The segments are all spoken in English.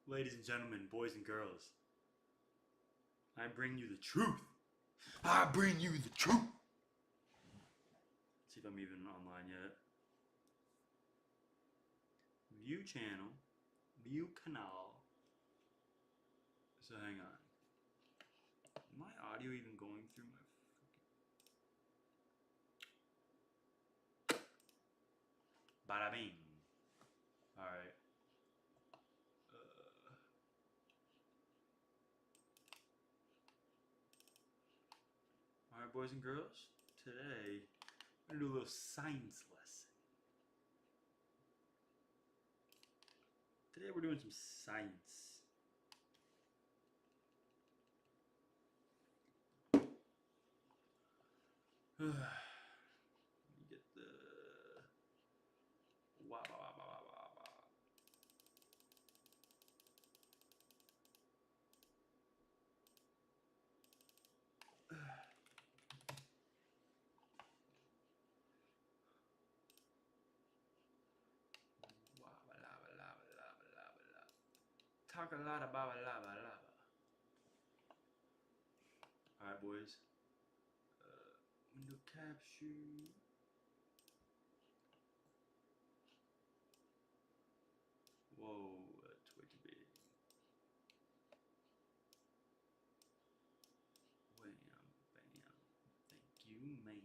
Ladies and gentlemen, boys and girls, I bring you the truth. I bring you the truth. Let's see if I'm even online yet. View channel, view canal. So hang on. Is my audio even going through my fucking... Bada bing. Alright. Alright, boys and girls. Today, we're going to do a little science lesson. Today we're doing some science. Let me get the... Wah, wah, wah, wah, wah, wah. Talk a lot about lava lava. Alright, boys. Window capture. Whoa, that's way too big. Wham, bam. Thank you, ma'am.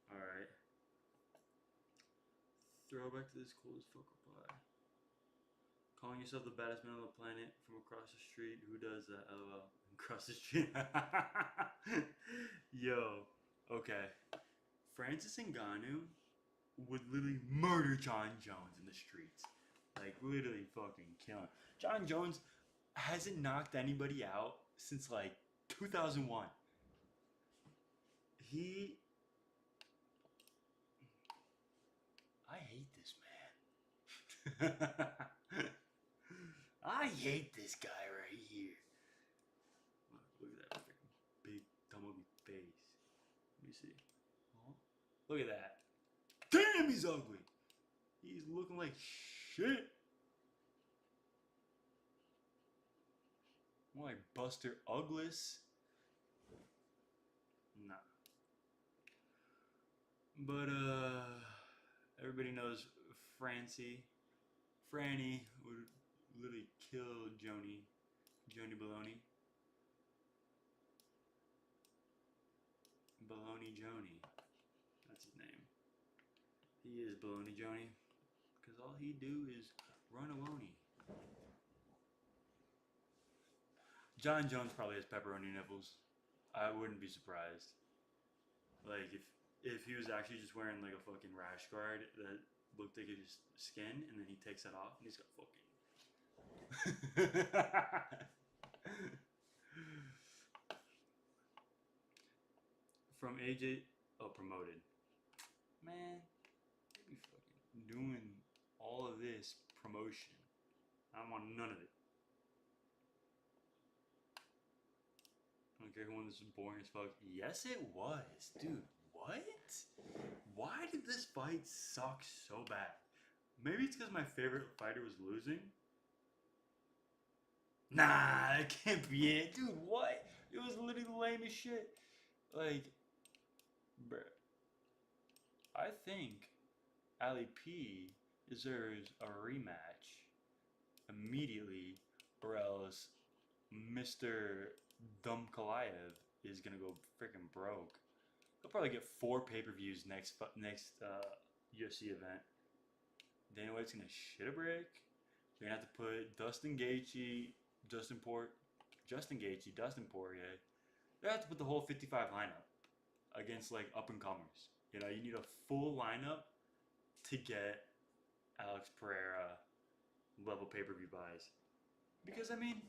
Alright. Throwback to this cool as fuck reply. Calling yourself the baddest man on the planet from across the street. Who does that? LOL. Across the street. Yo. Okay. Francis Ngannou would literally murder John Jones in the streets. Like, literally fucking kill him. John Jones hasn't knocked anybody out since, like, 2001. I hate this man. I hate this guy right here. Look at that freaking big, dumb, ugly face. Let me see. Oh, look at that. Damn, he's ugly. He's looking like shit. More like Buster Uglis. Nah. But, everybody knows Franny would literally kill Joni Baloney. Baloney Joni. That's his name. He is Baloney Joni. Because all he do is run a wony. John Jones probably has pepperoni nipples. I wouldn't be surprised. Like, if he was actually just wearing like a fucking rash guard that looked like his skin, and then he takes that off, and he's got fucking... From AJ... Oh, promoted. Man, they be fucking doing all of this promotion. I don't want none of it. I don't care who won, this is boring as fuck. Yes, it was. Dude, what? Why did this fight suck so bad? Maybe it's because my favorite fighter was losing? Nah, that can't be it. Dude, what? It was literally lame as shit. Like, bruh. I think Ali P deserves a rematch immediately, or else Mr. Dumb Kalayev is gonna go freaking broke. He'll probably get 4 pay-per-views next UFC event. Dana White's gonna shit a brick. You're gonna have to put Dustin Poirier. They have to put the whole 55 lineup against like up and comers. You know, you need a full lineup to get Alex Pereira level pay-per-view buys. Because I mean,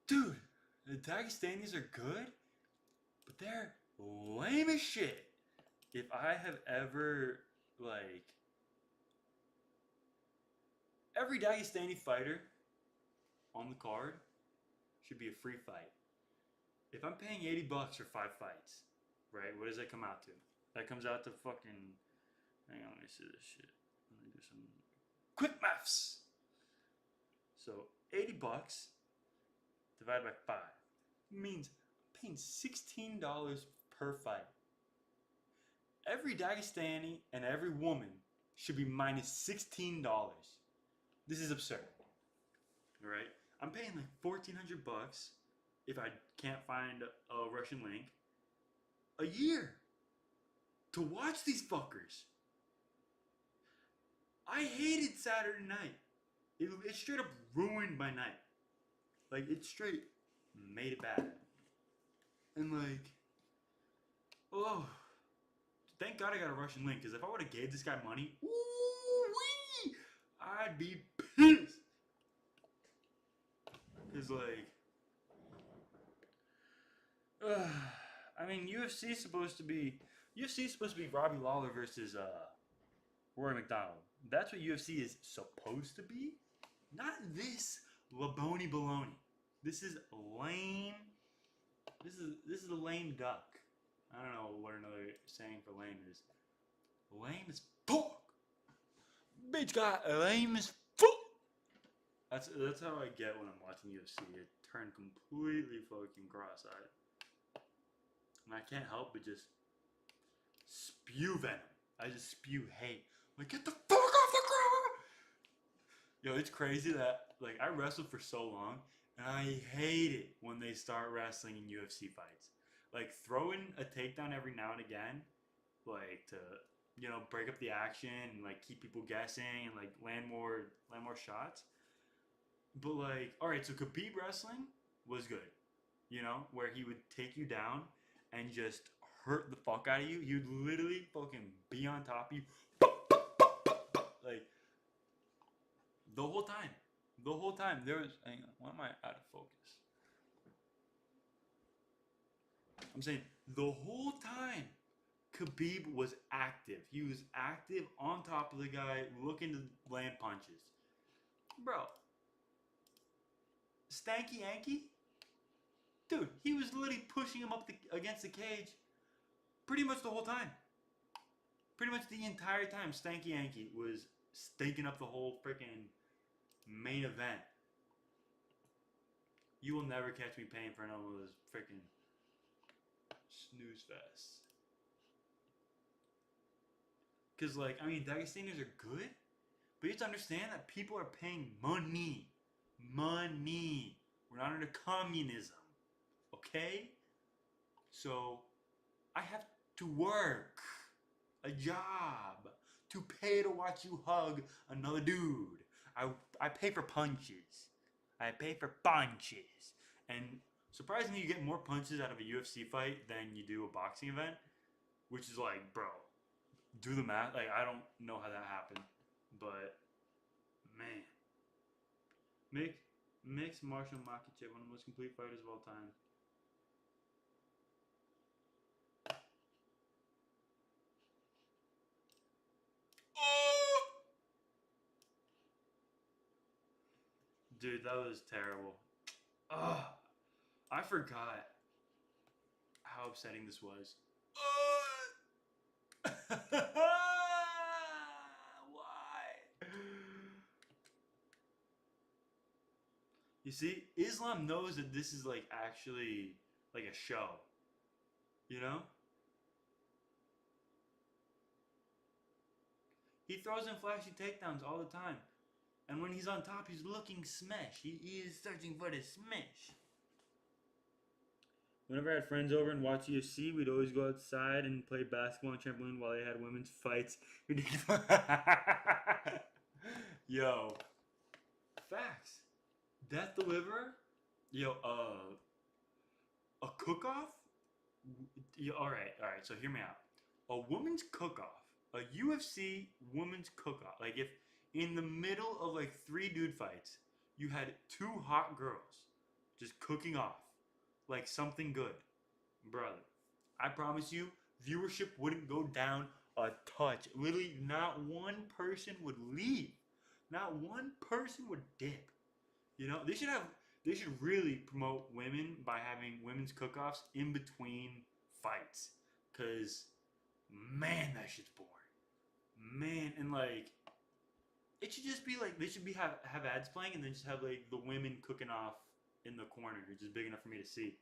dude, the Dagestanis are good, but they're lame as shit. If I have ever, like, every Dagestani fighter on the card should be a free fight. If I'm paying $80 for 5 fights, right? What does that come out to? That comes out to fucking. Hang on, let me see this shit. Let me do some quick maths. So $80 divided by 5 means I'm paying $16 per fight. Every Dagestani and every woman should be minus $16. This is absurd. Right? I'm paying like $1,400 if I can't find a Russian link a year to watch these fuckers. I hated Saturday night. It straight up ruined my night. Like, it straight made it bad. And like, oh, thank God I got a Russian link, because if I would have gave this guy money, ooh-wee, I'd be pissed. Because like, I mean, UFC is supposed to be Robbie Lawler versus Rory McDonald. That's what UFC is supposed to be. Not this laboni baloney. This is lame. This is a lame duck. I don't know what another saying for lame is. Lame as fuck. Bitch got lame as fuck. That's how I get when I'm watching UFC. It turned completely fucking cross-eyed. And I can't help but just spew venom. I just spew hate. Like, get the fuck off the ground! Yo, it's crazy that, like, I wrestled for so long, and I hate it when they start wrestling in UFC fights. Like, throwing a takedown every now and again, like, to, you know, break up the action and, like, keep people guessing and, like, land more shots. But, like, alright, so Khabib wrestling was good. You know, where he would take you down and just hurt the fuck out of you. He'd literally fucking be on top of you. Like, the whole time. The whole time. There was, hang on, why am I out of focus? I'm saying, the whole time, Khabib was active. He was active on top of the guy, looking to land punches. Bro. Stanky Yankee? Dude, he was literally pushing him up against the cage pretty much the whole time. Pretty much the entire time, Stanky Yankee was staking up the whole freaking main event. You will never catch me paying for another one of those freaking snooze fests. Because, like, I mean, Dagestanians are good, but you have to understand that people are paying money. Money. We're not under communism. Okay? So, I have to work a job to pay to watch you hug another dude. I pay for punches. I pay for punches. And surprisingly, you get more punches out of a UFC fight than you do a boxing event. Which is like, bro, do the math. Like, I don't know how that happened. But, man. Mixed Marshall Makhachev, one of the most complete fighters of all time. Dude, that was terrible. Ugh. I forgot how upsetting this was. Why? You see, Islam knows that this is like actually like a show. You know? He throws in flashy takedowns all the time. And when he's on top, he's looking smash. He is searching for the smash. Whenever I had friends over and watch UFC, we'd always go outside and play basketball and trampoline while they had women's fights. Yo. Facts. Death Deliverer? Yo, a cook-off? Alright, so hear me out. A woman's cook-off. A UFC women's cook-off. Like, if in the middle of like 3 dude fights, you had 2 hot girls just cooking off like something good, brother, I promise you, viewership wouldn't go down a touch. Literally, not one person would leave. Not one person would dip. You know, they should really promote women by having women's cook-offs in between fights. Cause man, that shit's boring. Man, and like it should just be like they should be have ads playing and then just have like the women cooking off in the corner, just big enough for me to see.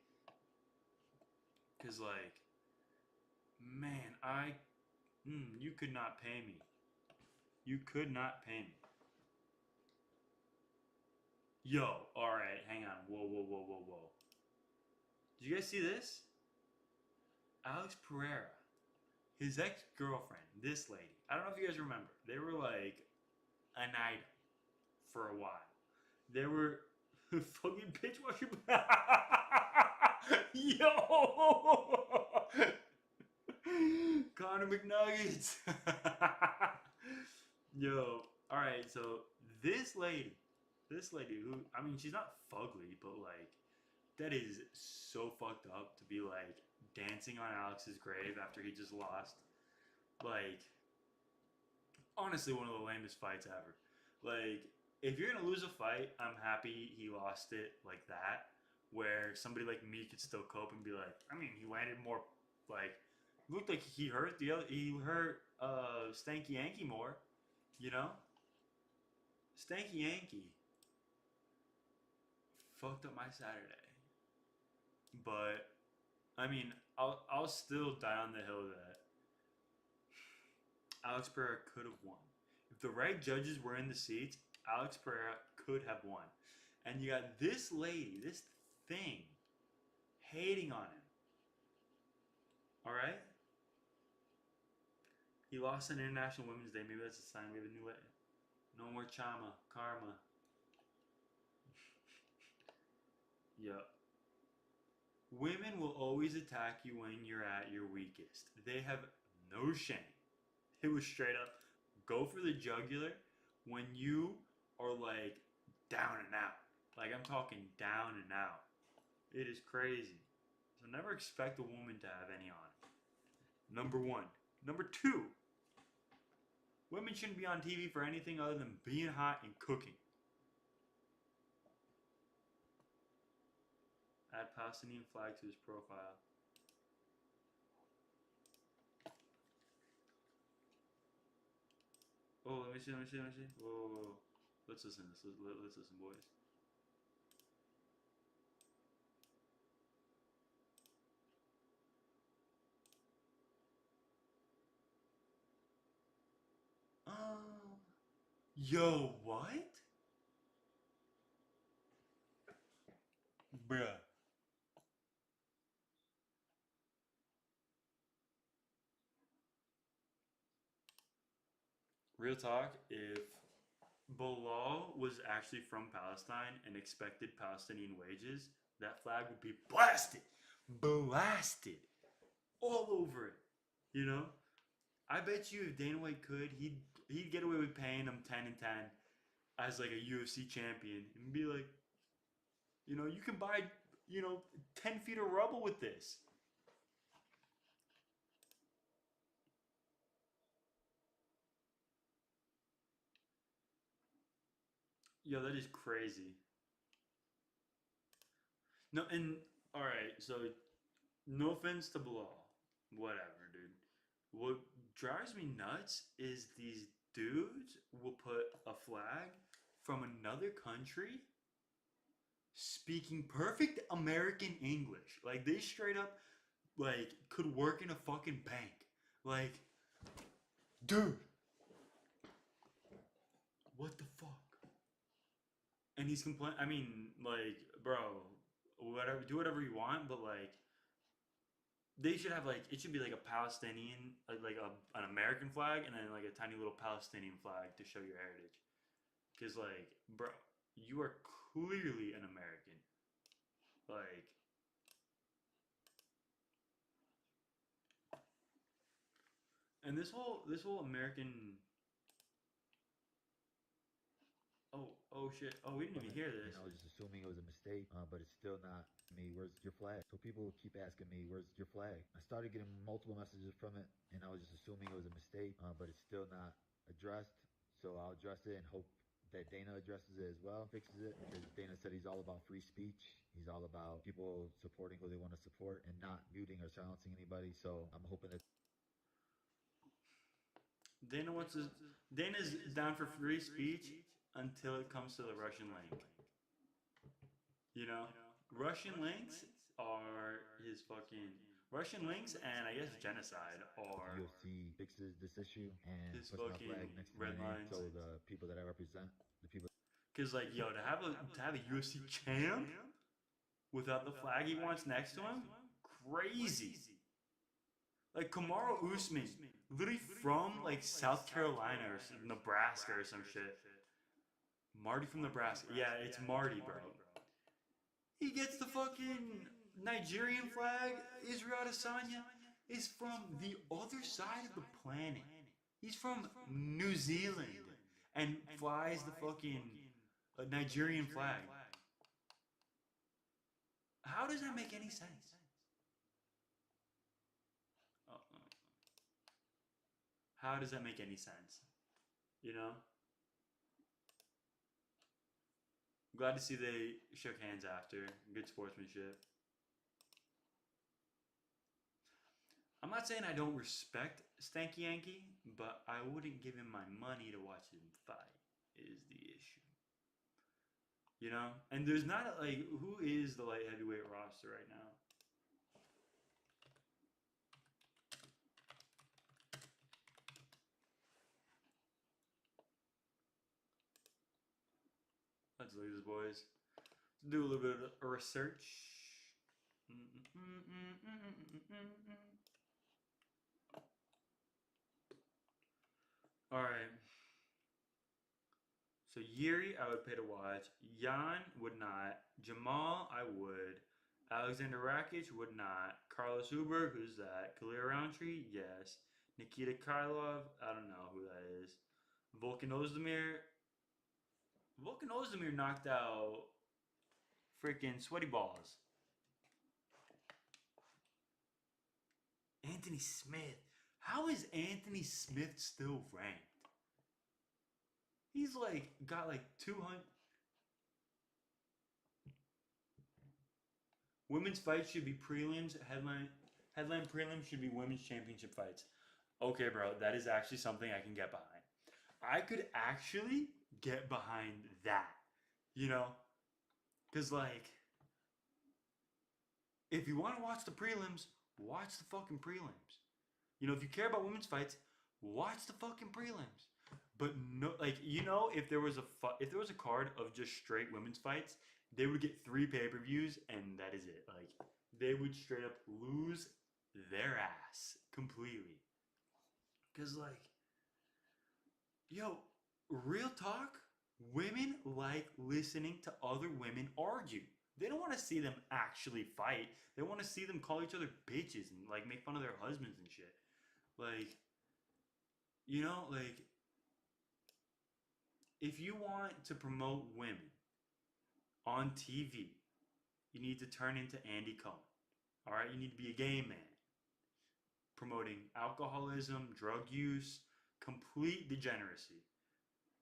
Cause like, man, you could not pay me. You could not pay me. Yo, all right, hang on. Whoa, whoa, whoa, whoa, whoa. Did you guys see this? Alex Pereira, his ex girlfriend, this lady. I don't know if you guys remember. They were like an item for a while. They were fucking bitch. What you? Yo, Connor McNuggets. Yo, all right. So this lady who I mean, she's not fugly, but like that is so fucked up to be like dancing on Alex's grave after he just lost. Like, honestly, one of the lamest fights ever. Like, if you're gonna lose a fight, I'm happy he lost it like that. Where somebody like me could still cope and be like, I mean, he landed more. Like, looked like he hurt he hurt Stanky Yankee more. You know, Stanky Yankee fucked up my Saturday. But I mean, I'll still die on the hill that Alex Pereira could have won. If the right judges were in the seats, Alex Pereira could have won. And you got this lady, this thing, hating on him. All right? He lost on International Women's Day. Maybe that's a sign we have a new way. No more Chama, Karma. Yep. Women will always attack you when you're at your weakest. They have no shame. It was straight up go for the jugular when you are like down and out. Like I'm talking down and out. It is crazy. So never expect a woman to have any on. Number one. Number two. Women shouldn't be on TV for anything other than being hot and cooking. Add Palestinian flag to his profile. Oh, let me see, let me see, let me see. Whoa, whoa, whoa. Let's listen. Let's listen, boys. Uh, yo, what? Bruh. Real talk, if Bilal was actually from Palestine and expected Palestinian wages, that flag would be blasted. Blasted. All over it. You know? I bet you if Dana White could, he'd get away with paying him 10 and 10 as like a UFC champion and be like, you know, you can buy, 10 feet of rubble with this. Yo, that is crazy. No, and all right, so no offense to Bilal, whatever, dude. What drives me nuts is these dudes will put a flag from another country speaking perfect American English. Like they straight up like could work in a fucking bank. Like, dude, what the fuck? And he's complaining. I mean, like, bro, whatever, do whatever you want, but like, they should have like it should be like a Palestinian, like an American flag, and then like a tiny little Palestinian flag to show your heritage. Because like, bro, you are clearly an American. Like, and this whole American. Oh shit! Oh, we didn't even hear And this. I was just assuming it was a mistake, but it's still not me. Where's your flag? So people keep asking me, where's your flag? I started getting multiple messages from it, and I was just assuming it was a mistake, but it's still not addressed. So I'll address it and hope that Dana addresses it as well, fixes it, because Dana said he's all about free speech. He's all about people supporting who they want to support and not muting or silencing anybody. So I'm hoping that Dana wants to, Dana's down for free speech until it comes to the Russian link. You know, Russian links are his fucking Russian links, and I guess genocide are UFC fixes this issue and his puts my fucking flag next to my red name. lines. So the people that I represent, the people. Cause like, yo, to have a UFC champ without the flag he wants next to him, crazy. Like Kamaru Usman, literally from like South Carolina or Nebraska or some shit. Marty from Nebraska. Yeah, it's Marty, bro. He gets the fucking Nigerian flag. Israel Adesanya is from the other side of the planet. He's from New Zealand and flies the fucking Nigerian flag. How does that make any sense? How does that make any sense? You know? Glad to see they shook hands after. Good sportsmanship. I'm not saying I don't respect Stanky Yankee, but I wouldn't give him my money to watch him fight, is the issue. You know? And there's not, like, who is the light heavyweight roster right now? Let's look at this, boys. Let's do a little bit of research. All right. So Yuri, I would pay to watch. Jan would not. Jamal, I would. Alexander Rakic would not. Carlos Huber, who's that? Khalil Roundtree, yes. Nikita Krylov, I don't know who that is. Volkan Ozdemir. Volkan Ozdemir knocked out freaking Sweaty Balls. Anthony Smith. How is Anthony Smith still ranked? He's like got like 200. Women's fights should be prelims. Headline prelims should be women's championship fights. Okay, bro, that is actually something I can get behind. I could actually get behind that. You know? Because, like, if you want to watch the prelims, watch the fucking prelims. You know, if you care about women's fights, watch the fucking prelims. But no, like, you know, if there was a card of just straight women's fights, they would get 3 pay-per-views and that is it. Like, they would straight up lose their ass completely. Cause like, yo, real talk, women like listening to other women argue. They don't want to see them actually fight. They want to see them call each other bitches and like make fun of their husbands and shit. Like, you know, like, if you want to promote women on TV, you need to turn into Andy Cohen. All right, you need to be a gay man promoting alcoholism, drug use, complete degeneracy.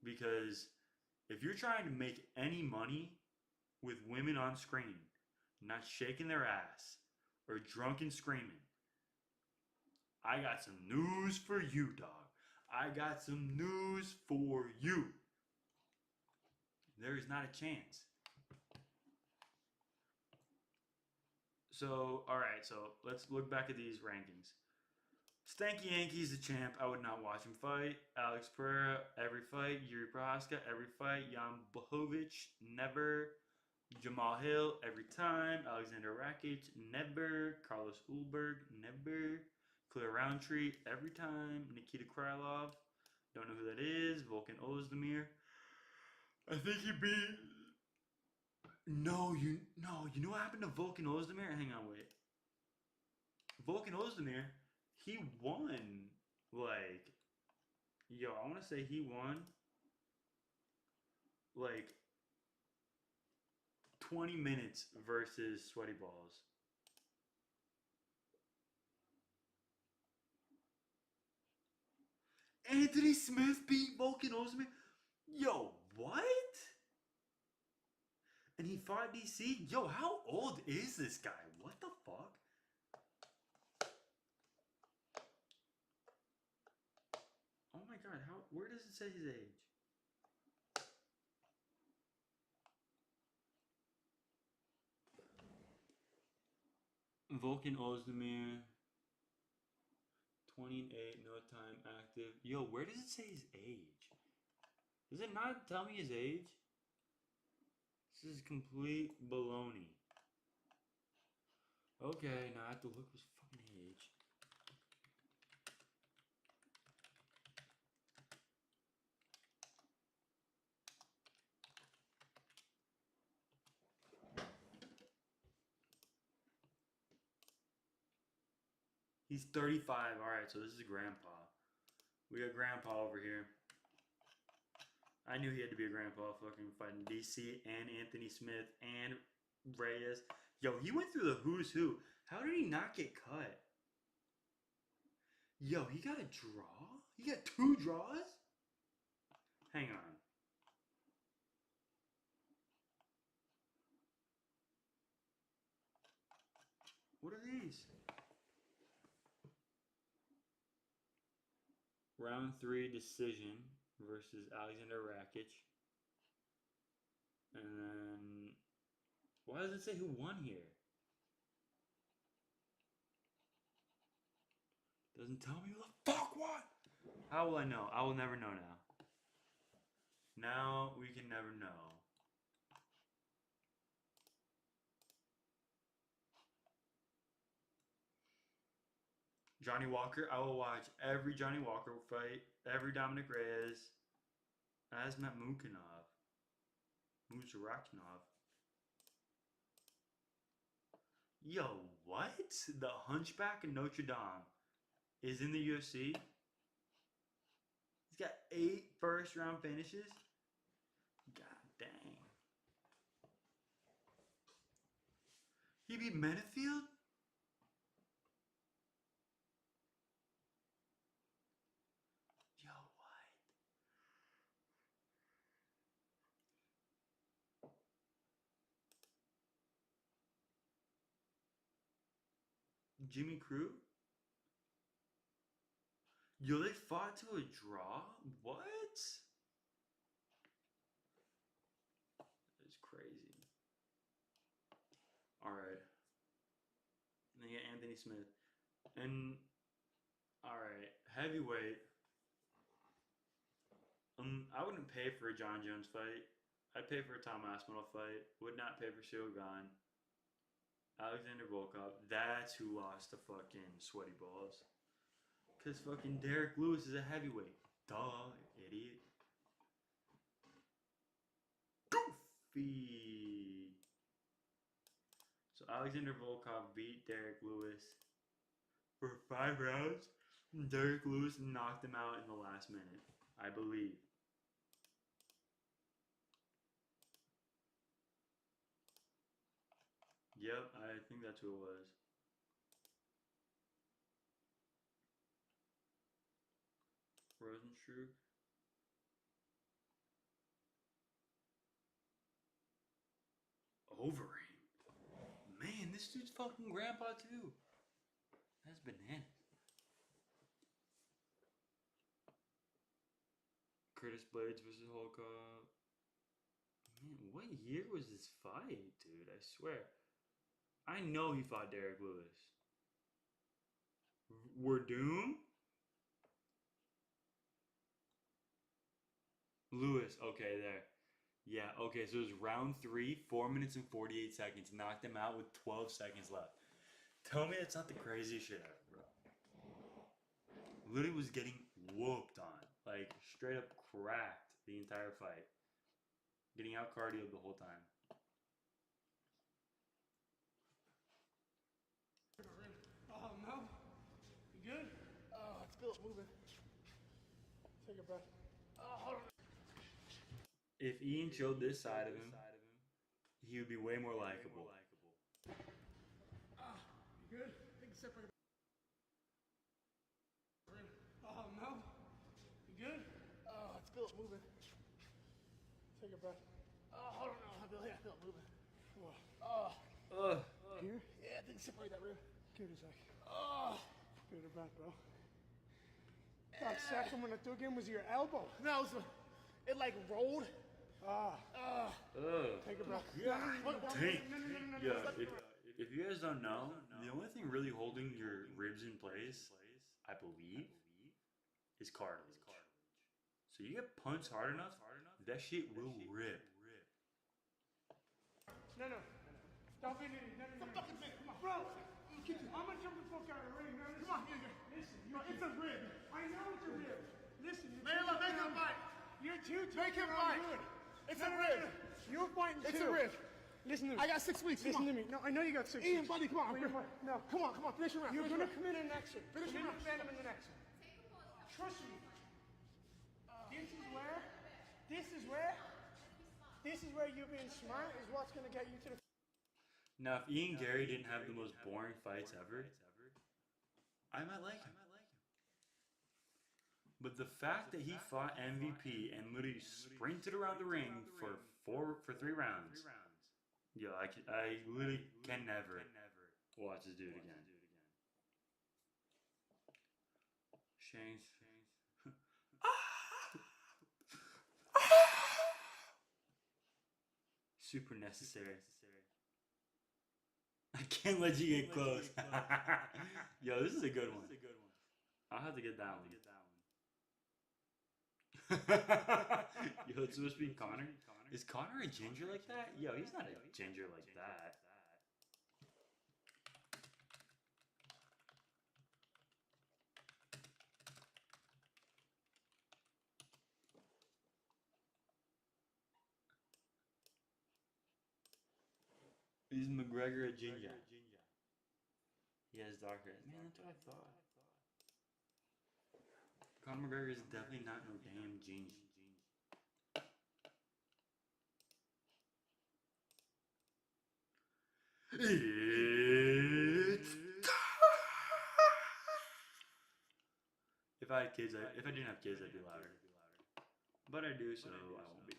Because if you're trying to make any money with women on screen, not shaking their ass or drunk and screaming, I got some news for you, dog. I got some news for you. There is not a chance. So, alright, so let's look back at these rankings. Stanky Yankee's the champ. I would not watch him fight. Alex Pereira, every fight. Yuri Prohaska, every fight. Jan Blachowicz, never. Jamal Hill, every time. Alexander Rakic, never. Carlos Ulberg, never. Khalil Roundtree, every time. Nikita Krylov, don't know who that is. Volkan Ozdemir. I think he beat. No, you know what happened to Volkan Ozdemir? Hang on, wait. Volkan Ozdemir, he won, like, yo, I want to say he won, like, 20 minutes versus Sweaty Balls. Anthony Smith beat Volkan Ozdemir? Yo, what? fought DC? Yo, how old is this guy? What the fuck? Oh my god, where does it say his age? Vulcan Ozdemir, 28, no time active. Yo, where does it say his age? Does it not tell me his age? This is complete baloney. Okay, now I have to look his fucking age. He's 35. Alright, so this is grandpa. We got grandpa over here. I knew he had to be a grandpa fucking fighting DC and Anthony Smith and Reyes. Yo, he went through the who's who. How did he not get cut? Yo, he got a draw? He got 2 draws? Hang on. What are these? Round 3 decision versus Alexander Rakic. And then, why does it say who won here? Doesn't tell me who the fuck won. How will I know? I will never know now. Now we can never know. Johnny Walker. I will watch every Johnny Walker fight. Every Dominic Reyes. Asmat Mukanov. Muzaraknov. Yo, what? The Hunchback of Notre Dame is in the UFC? He's got 8 first-round finishes? God dang. He beat Menifield? Yo, what? Jimmy Crew? Yo, they fought to a draw? What? That's crazy. Alright. And then you got Anthony Smith. And, alright, heavyweight. I wouldn't pay for a John Jones fight. I'd pay for a Tom Aspinall fight. Would not pay for Shogun. Alexander Volkov. That's who lost to fucking Sweaty Balls. Because fucking Derek Lewis is a heavyweight. Duh, idiot. Goofy. So Alexander Volkov beat Derek Lewis for 5 rounds. Derek Lewis knocked him out in the last minute, I believe. Yep, I think that's who it was. Rosenstruck. Overeem. Man, this dude's fucking grandpa too. That's bananas. Curtis Blades versus Volkov. Man, what year was this fight, dude? I swear. I know he fought Derek Lewis. Doom? Lewis, okay, there. Yeah, okay, so it was round 3, 4 minutes and 48 seconds. Knocked him out with 12 seconds left. Tell me that's not the craziest shit ever, bro. Literally was getting whooped on. Like, straight up cracked the entire fight. Getting out cardio the whole time. Oh, no. You good? Oh, it's still moving. Take a breath. Oh, hold on. If Ian showed this side of him, he would be way more likable. Oh, you good? Take a step back. Oh, no. You good? Oh, it's still moving. Take a breath. Oh, hold on. I feel it moving. Here? Yeah, I think separate that rib. Give it a sec. Oh. Good or bad, bro? That second one I took in was your elbow. No, it like rolled. Take a breath. Dang. Yeah, if you guys don't know, the only thing really holding your ribs in place, I believe, is cartilage. So you get punched hard enough, that shit will rip. No. Don't be an idiot. No. Fucking thing. Come on. Bro, I'm gonna jump the fuck out of the ring, man. Come on, listen. It's a rib. I know it's a rib. Listen. Make him fight. You're too tough. Make him fight. It's a rib. You're fighting too. It's a rib. Listen to me. I got 6 weeks. Listen to me. No, I know you got 6 weeks. Ian, buddy, come on. No, come on. Finish him out. You're gonna come in the next one. Finish him out. Defend him in the next one. Trust me. This is where you being smart is what's gonna get you to the. Now, if Ian Gary didn't have the most boring fights ever, I might like him. But the fact that he fought MVP and literally sprinted around the ring for 3 rounds, yo, I literally can never watch this dude again. Shanks. Super necessary. I can't let you get close. Yo, this is a good one. I'll have to get that one. Yo, it's supposed to be Connor. Is Connor a ginger like that? Yo, he's not a ginger like that. Is McGregor a ginger? He has dark hair. Man, that's what I thought. Conor McGregor is definitely not no damn ginger. If I had kids, if I didn't have kids, I'd be louder. But I do, so I won't be.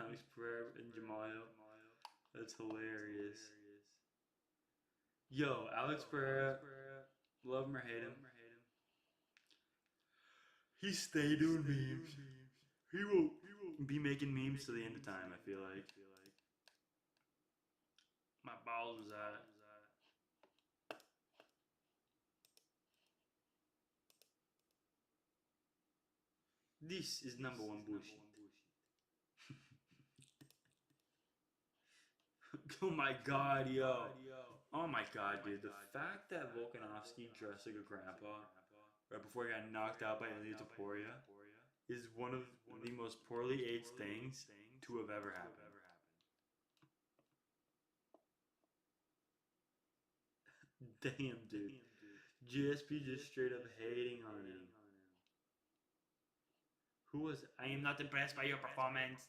Alex Pereira and Jamal Hill. That's hilarious. Yo, Alex Pereira, love him or hate him. He stay doing memes. He will be making memes to the end of time, I feel like. My balls was out. This is number 1 bullshit. Oh my god, yo. Oh my god, dude. The fact that Volkanovski dressed like a grandpa right before he got knocked out by Ilia Topuria is one of the most poorly aged things to have ever happened. Damn, dude. GSP just straight up hating on him. Who was... I am not impressed by your performance.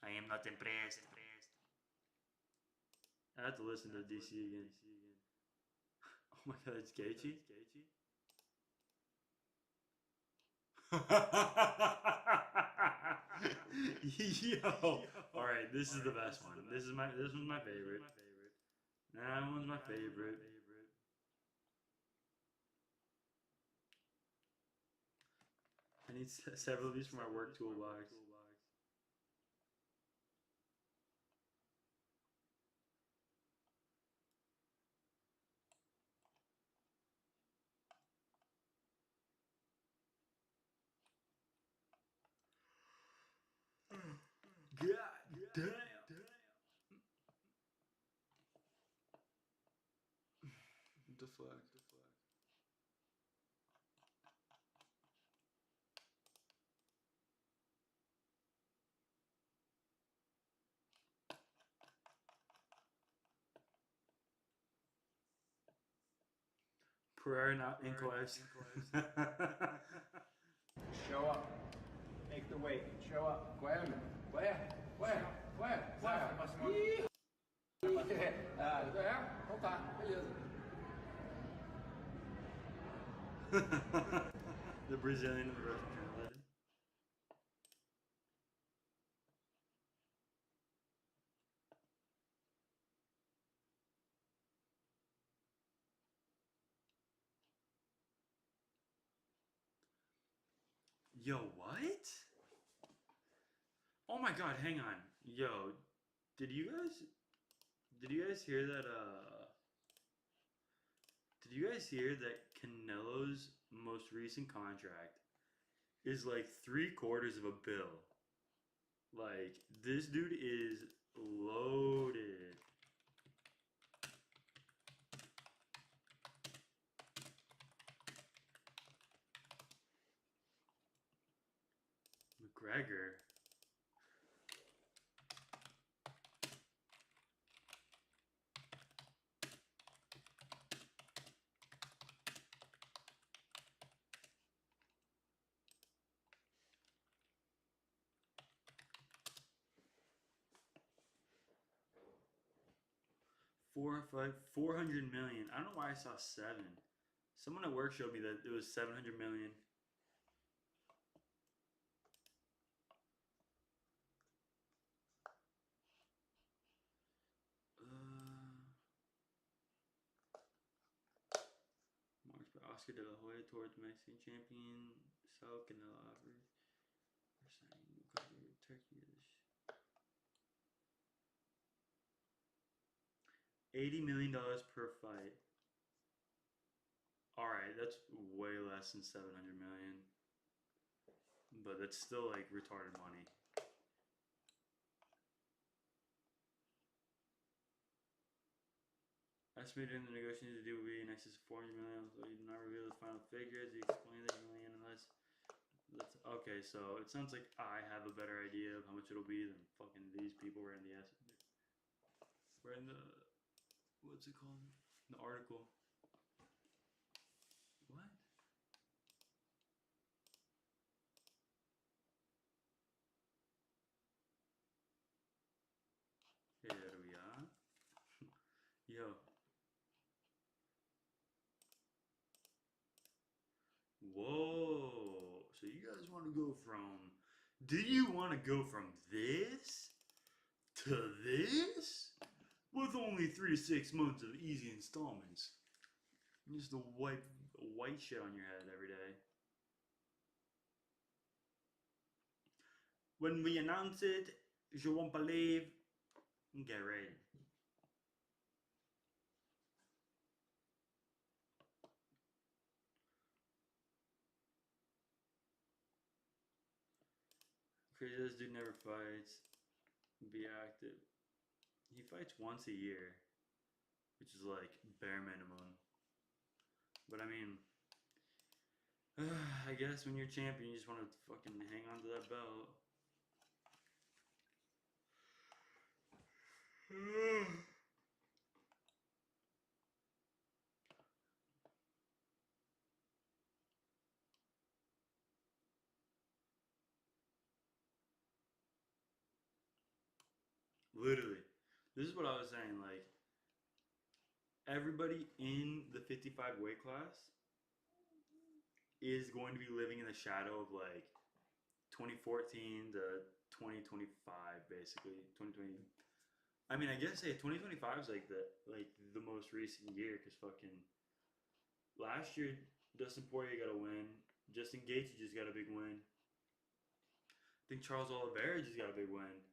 I am not impressed. I have to listen to DC again. Oh my god, it's Gaethje? Yo! Alright, this is the best one. This one's my favorite. That one's my favorite. I need several of these for my work toolbox. God damn. What the fuck? Pereira not enclosed. Show up. Make the weight. Show up. Where? The Brazilian and the Russian translated. Yo, what? Oh my god, hang on. Yo, did you guys hear that did you guys hear that Canelo's most recent contract is like 3/4 of a bill? Like, this dude is loaded. McGregor. Four, 400 million. I don't know why I saw 7. Someone at work showed me that it was 700 million. Marched by Oscar de la Hoya towards Mexican champion Saul Canelo Alvarez. Turkey. $80 million per fight. Alright, that's way less than 700 million. But that's still like retarded money. Estimated in the negotiations to do will be in excess of 400 million, so you do not reveal the final figures. You explain that million unless that's okay, so it sounds like I have a better idea of how much it'll be than fucking these people were in the what's it called? The article. What? Here we are. Yo. Whoa. So you guys want to go from... Do you want to go from this to this? With only 3 to 6 months of easy installments. Just to wipe white shit on your head every day. When we announce it, je won't believe. Get ready. Crazy, this dude never fights. Be active. He fights once a year, which is like bare minimum. But I mean, I guess when you're champion, you just want to fucking hang on to that belt. Literally, this is what I was saying. Like, everybody in the 55 weight class is going to be living in the shadow of like 2014 to 2025, basically 2020. I mean, I guess 2025 is like the most recent year because fucking last year Dustin Poirier got a win. Justin Gaethje just got a big win. I think Charles Oliveira just got a big win.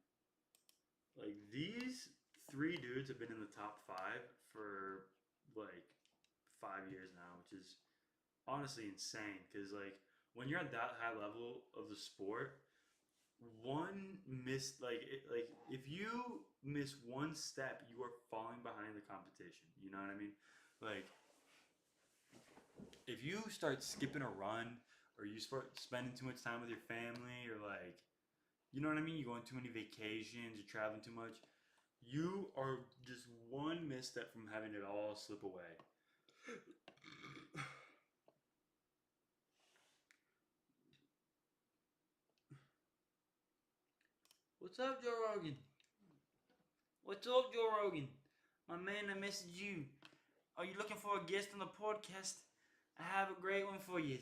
Like, these 3 dudes have been in the top 5 for like 5 years now, which is honestly insane. Because like when you're at that high level of the sport, if you miss one step, you are falling behind the competition. You know what I mean? Like, if you start skipping a run, or you start spending too much time with your family, or like, you know what I mean? You go on too many vacations, you're traveling too much. You are just one misstep from having it all slip away. What's up, Joe Rogan? What's up, Joe Rogan? My man, I messaged you. Are you looking for a guest on the podcast? I have a great one for you.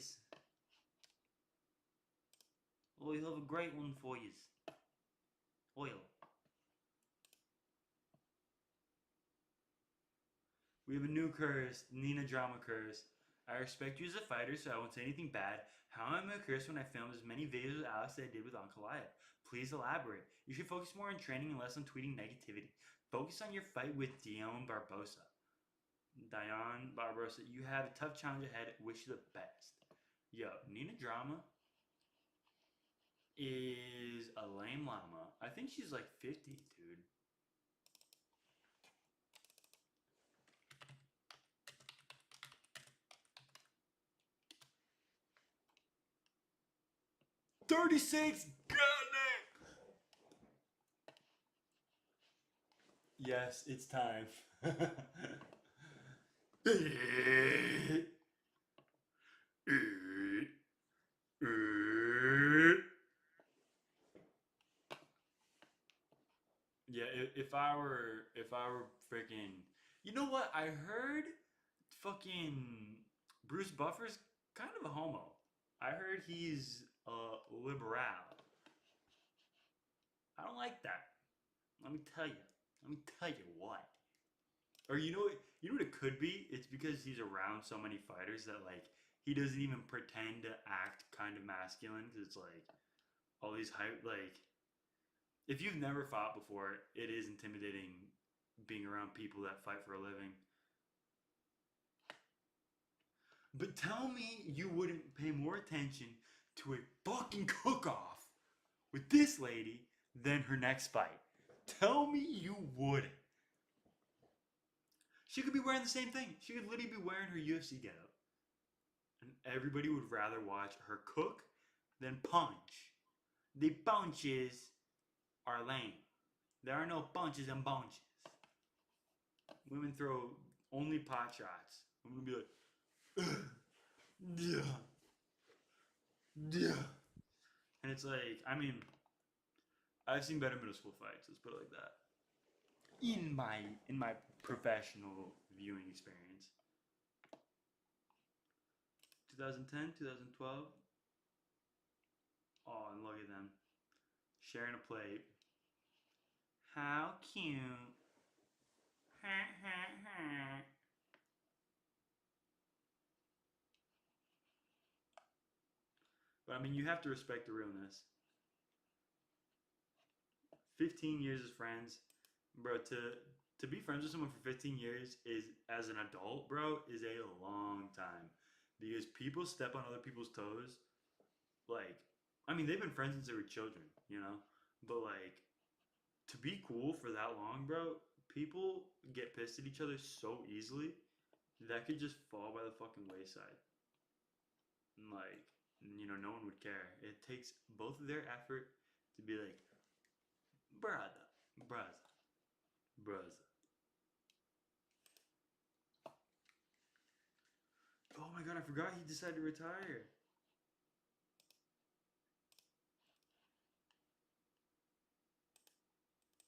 We have a great one for you. Oil. We have a new curse, Nina Drama curse. I respect you as a fighter, so I won't say anything bad. How am I cursed when I filmed as many videos with Alex that I did with Ankalaev? Please elaborate. You should focus more on training and less on tweeting negativity. Focus on your fight with Dion Barbosa. Dion Barbosa, you have a tough challenge ahead. Wish you the best. Yo, Nina Drama is a lame llama. I think she's like 50, dude. $36. Yes, it's time. Yeah, if I were freaking, you know what? I heard fucking Bruce Buffer's kind of a homo. I heard he's a liberal. I don't like that. Let me tell you. Let me tell you what. Or you know what it could be? It's because he's around so many fighters that like he doesn't even pretend to act kind of masculine because it's like all these hype like if you've never fought before, it is intimidating being around people that fight for a living. But tell me you wouldn't pay more attention to a fucking cook-off with this lady than her next fight. Tell me you wouldn't. She could be wearing the same thing. She could literally be wearing her UFC getup. And everybody would rather watch her cook than punch. The punches are lame. There are no punches and bunches. Women throw only pot shots. I'm gonna be like, yeah, yeah. And it's like, I mean, I've seen better middle school fights. Let's put it like that. In my professional viewing experience. 2010, 2012. Oh, and look at them. Sharing a plate. How cute. But I mean, you have to respect the realness. 15 years as friends. Bro, to be friends with someone for 15 years is, as an adult, bro, is a long time. Because people step on other people's toes. Like, I mean, they've been friends since they were children, you know? But, like, to be cool for that long, bro, people get pissed at each other so easily that could just fall by the fucking wayside. And, like, you know, no one would care. It takes both of their effort to be like, brother, brother, brother. Oh my god, I forgot he decided to retire.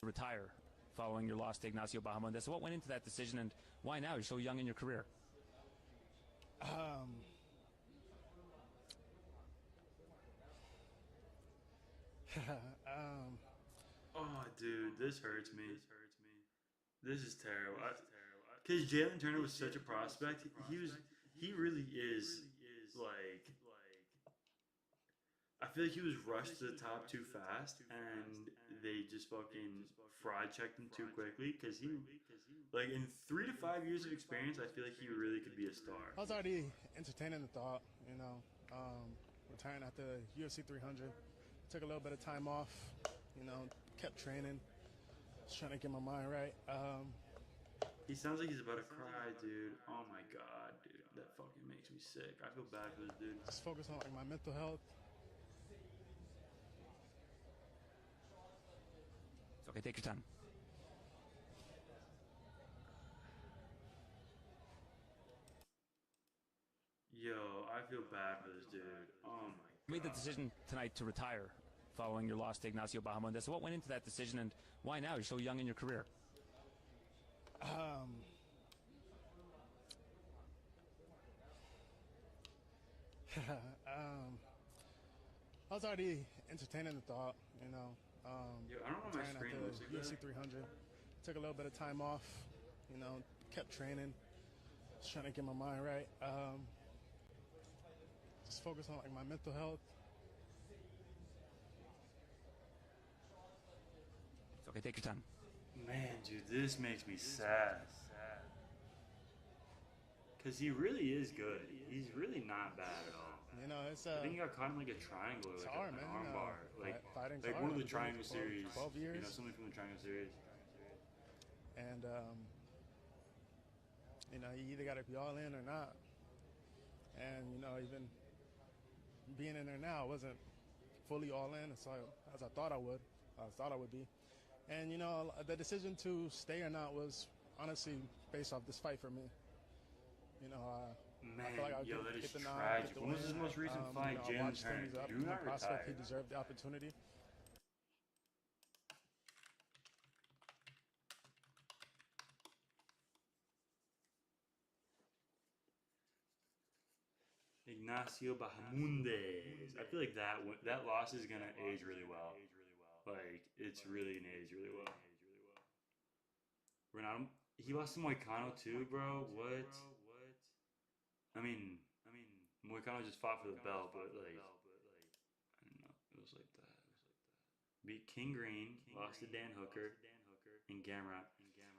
Retire following your loss to Ignacio Bahamondes. So what went into that decision and why now? You're so young in your career. Oh, dude, this hurts me. This is terrible. Because Jalen Turner was such a prospect. He really is like. I feel like he was rushed to the top too fast, and they just fucking fraud checked him too quickly. Because he, like, in 3 to 5 years of experience, I feel like he really could be a star. I was already entertaining the thought, you know, retiring after UFC 300. Took a little bit of time off, you know, kept training, just trying to get my mind right. He sounds like he's about to cry, dude. Oh my god, dude, that fucking makes me sick. I feel bad for this dude. Just focus on like my mental health. It's okay, take your time. Yo, I feel bad for this dude. Oh my god. You made the decision tonight to retire following your loss to Ignacio Bahamondes. So what went into that decision and why now? You're so young in your career. I was already entertaining the thought, you know. Yo, I don't know my retiring screen after looks like UFC that. 300. Took a little bit of time off, you know, kept training, just trying to get my mind right. just focus on like my mental health. It's okay, take your time. Man, dude, this makes me sad. Because he really is good. He's really not bad at all. You know, it's I think he got caught in like a triangle or it's like hard, an man. arm bar. Like Fighting's one hard. of the I've been doing triangle it for series. 12 years. You know, something from the triangle series. And you know, you either got to be all in or not. And you know, even being in there now, I wasn't fully all in as I thought I would. I thought I would be. And you know, the decision to stay or not was honestly based off this fight for me. You know, Man, I feel like I yo, get, that is get the nod, tragic. get the When was win. his most recent You fight? know, I Jalen watched him. Turner. He's up. Do He's a not prospect. retire. He deserved the opportunity. Ignacio Bahamondes. I feel like that loss is gonna age really well. Like it's really gonna age really well. Renato, he lost to Moicano too, bro. What? I mean, Moicano just fought for the belt, but like, I don't know. It was like that. Beat King Green, lost to Dan Hooker, and Gamrot.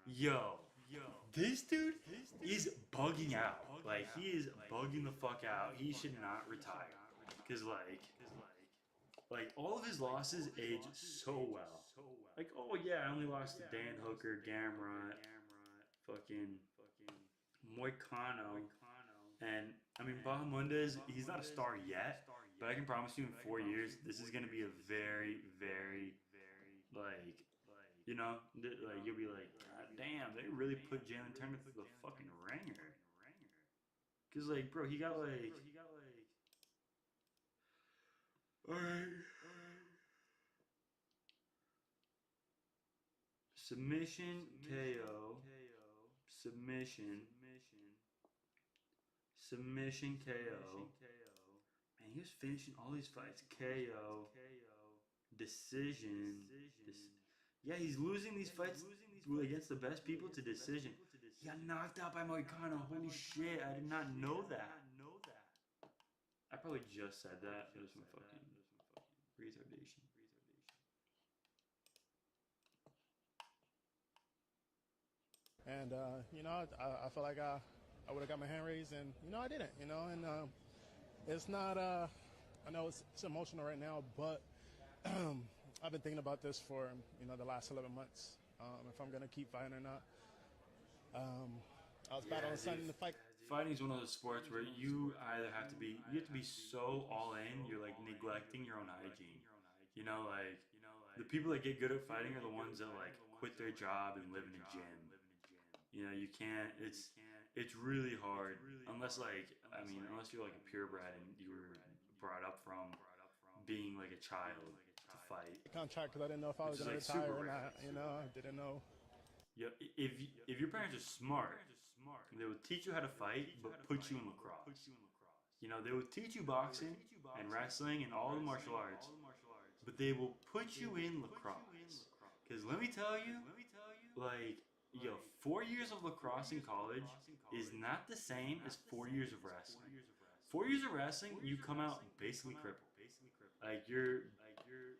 Yo, this dude is bugging out. Like he is bugging the fuck out. He should not retire, cause like all of his losses age so well. Like, oh yeah, I only lost to Dan Hooker, Gamrot, fucking Moicano, and I mean Bahamondes. He's not a star yet, but I can promise you in 4 years this is gonna be a very, very like. You know, like you'll be like, God damn, they really put Jalen Turner through the fucking ringer. Cause like, bro, he got like, alright, submission, KO, submission, KO. Man, he was finishing all these fights, KO, decision. Yeah, he's losing these fights against the best people to decision. He got knocked out by Moicano. Holy shit, I did not know that. I probably just said that. It was some fucking retardation. And you know, I felt like I would have got my hand raised, and you know, I didn't. You know, and it's not. I know it's emotional right now, but I've been thinking about this for the last 11 months. If I'm gonna keep fighting or not. I was battling something to fight. Fighting is one of those sports where you either have to be so all in, you're like neglecting your own hygiene. You know, like the people that get good at fighting are the ones that like quit their job and live in a gym. You know, you can't. It's really hard unless unless you're like a purebred and you were brought up from being like a child to fight. Contract because I didn't know if I was gonna like retire super or rare. not. You know, I didn't know. Yeah, if your parents are smart, they will teach you how to fight, but put you in lacrosse. You know, they will teach you boxing and wrestling and all the martial arts, but they will put you in lacrosse. Because let me tell you, like, 4 years of lacrosse in college is not the same as 4 years of wrestling. 4 years of wrestling, you come out basically crippled. Like, you're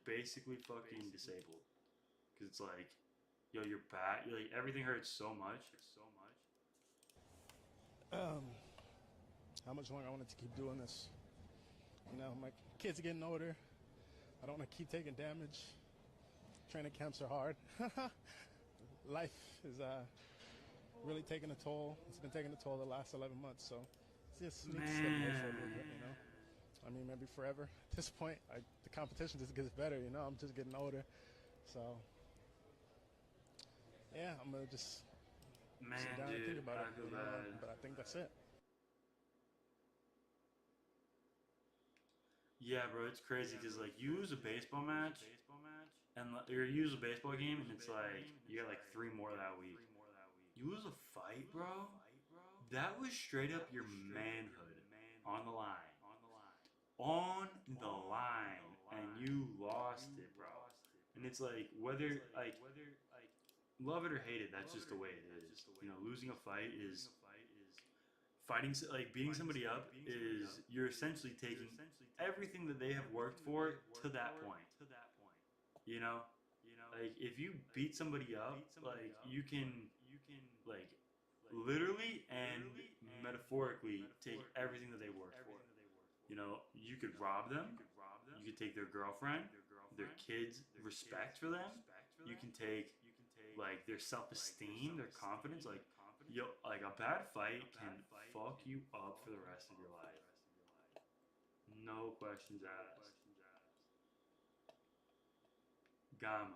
basically fucking disabled. Because it's like, your back, like, everything hurts so much. How much longer I wanted to keep doing this. You know, my kids are getting older. I don't want to keep taking damage. Training camps are hard. Life is really taking a toll. It's been taking a toll the last 11 months, so it's just need to step away for a little bit, you know. I mean, maybe forever. At this point, the competition just gets better, you know. I'm just getting older, so yeah, I'm gonna just sit down and think about it. You know, but I think that's it. Yeah, bro, it's crazy because like you lose a baseball match, and or you lose a baseball game, and it's like you got like 3 more that week. You lose a fight, bro. That was straight up your manhood on the line. On the line, and you lost it, bro. And it's like whether love it or hate it, that's just the way it is. You know, losing a fight is like beating somebody up is you're essentially taking everything that they have worked for to that point. You know, like if you beat somebody up, like you can like literally and metaphorically take everything that they worked for. You know, you could rob them. You could take their girlfriend, their kids' respect for them. You can take like their self-esteem, their confidence. Like like a bad fight can fuck you up for the rest of your life. No questions asked. Gamma.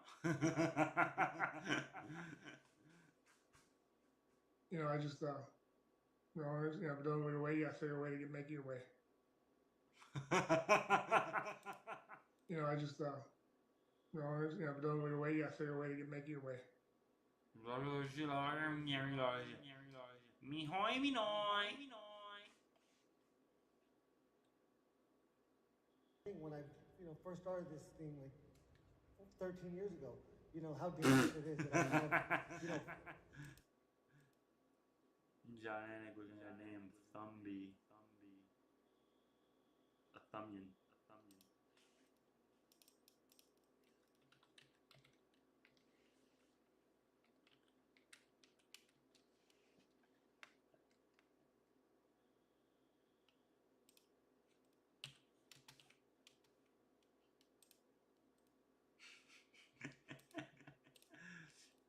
You know, I just, you know, if the only way to way, you gotta figure a way to make your way. You know, I just, you know, if the only way to way, you gotta figure a way to make your way. Me hoy, me noy. When I, first started this thing like 13 years ago, how dangerous it is that I have, John Anik was in that name Thumby. A Thumbian.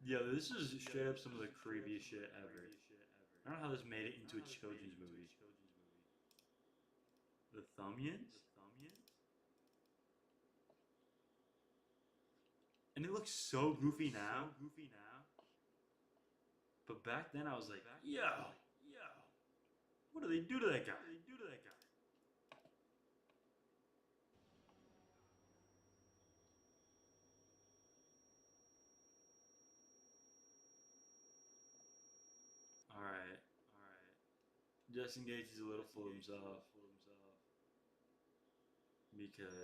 Yo, this is straight up some of the creepiest shit ever. I don't know how this made it into a children's movie. The Thumbians? And it looks so goofy now. But back then I was like, yo, what do they do to that guy? Alright. Justin Gaethje is a little full of himself. Because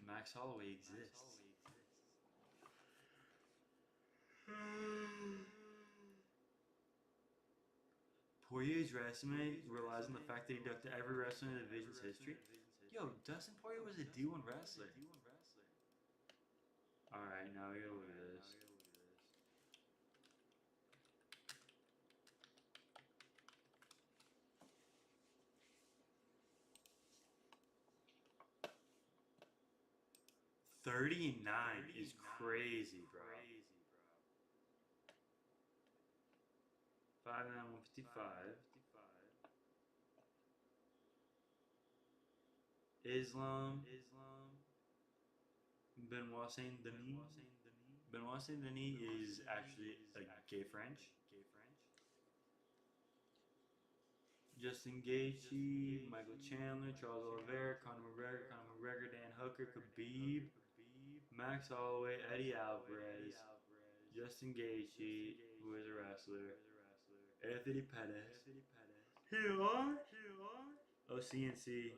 Max Holloway exists. Poirier's resume relies on the fact that he ducked every wrestler in the division's history. Yo, Dustin Poirier was a D1 wrestler. Alright, now we gotta look at this. $39 is crazy, bro. 5'9", 155. Islam. Benoit Saint Denis. Benoit Saint Denis is actually a gay French. Justin Gaethje, Michael Chandler, Charles Oliveira, Conor McGregor, Dan Hooker, Khabib, Max Holloway, Eddie Alvarez, Justin Gaethje, who is a wrestler, Anthony Pettis. Here on OCNC.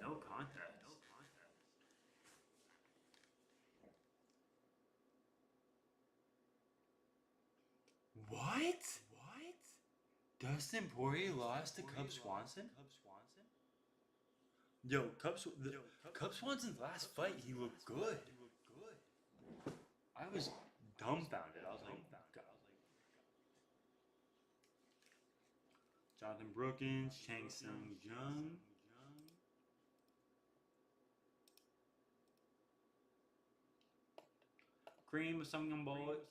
No contest. What? Dustin Poirier lost to Cub Swanson? Yo, Cub Swanson's last fight, he looked good. I was dumbfounded. I was like, God. Jonathan Brookins, Chang Sung Jung. Cream of some bullet.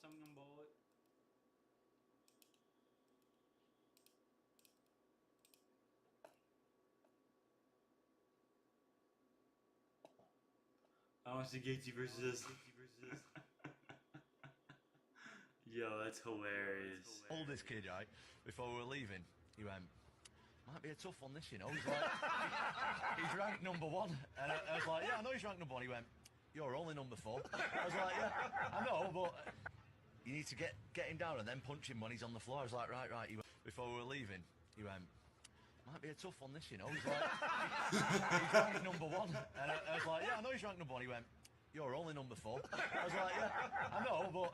I want to see Gaethje versus. Yo, that's hilarious. Oldest kid, right? Before we were leaving, he went, "Might be a tough one, this, you know." He's like, he's ranked number 1, and I was like, "Yeah, I know he's ranked number 1." He went, "You're only number 4." I was like, "Yeah, I know, but you need to get him down and then punch him when he's on the floor." I was like, "Right." He went, before we were leaving, he went, "Might be a tough one, this, you know." He's like, he's ranked number 1, and I was like, "Yeah, I know he's ranked number 1." He went, you're only number 4. I was like, yeah, I know, but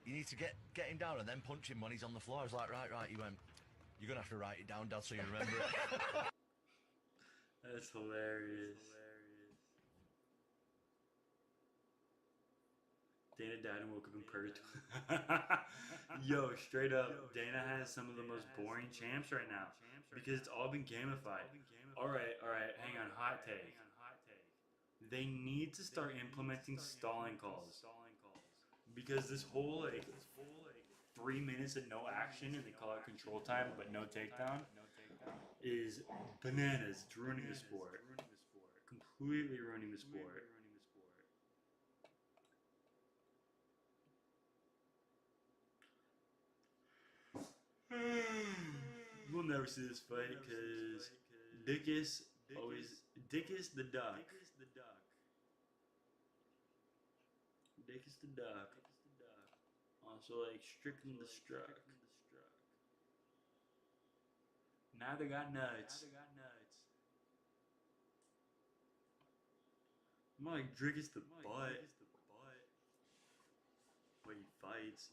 you need to get him down and then punch him when he's on the floor. I was like, right. He went, you're going to have to write it down, Dad, so you remember it. That's hilarious. Dana died and woke up in purgatory. Yo, straight up, Dana has some of the most boring champs right now because it's all been gamified. Alright, hang on, hot take. They need to start implementing stalling calls. Because this whole, 3 minutes of no action and they call it control time but no takedown is bananas. It's ruining the sport. Completely ruining the sport. We'll never see this fight because Dickus the Duck. Dickus the Duck. Also like Strickland the Struck. Neither got nuts. More like Drickus the Butt. When he fights.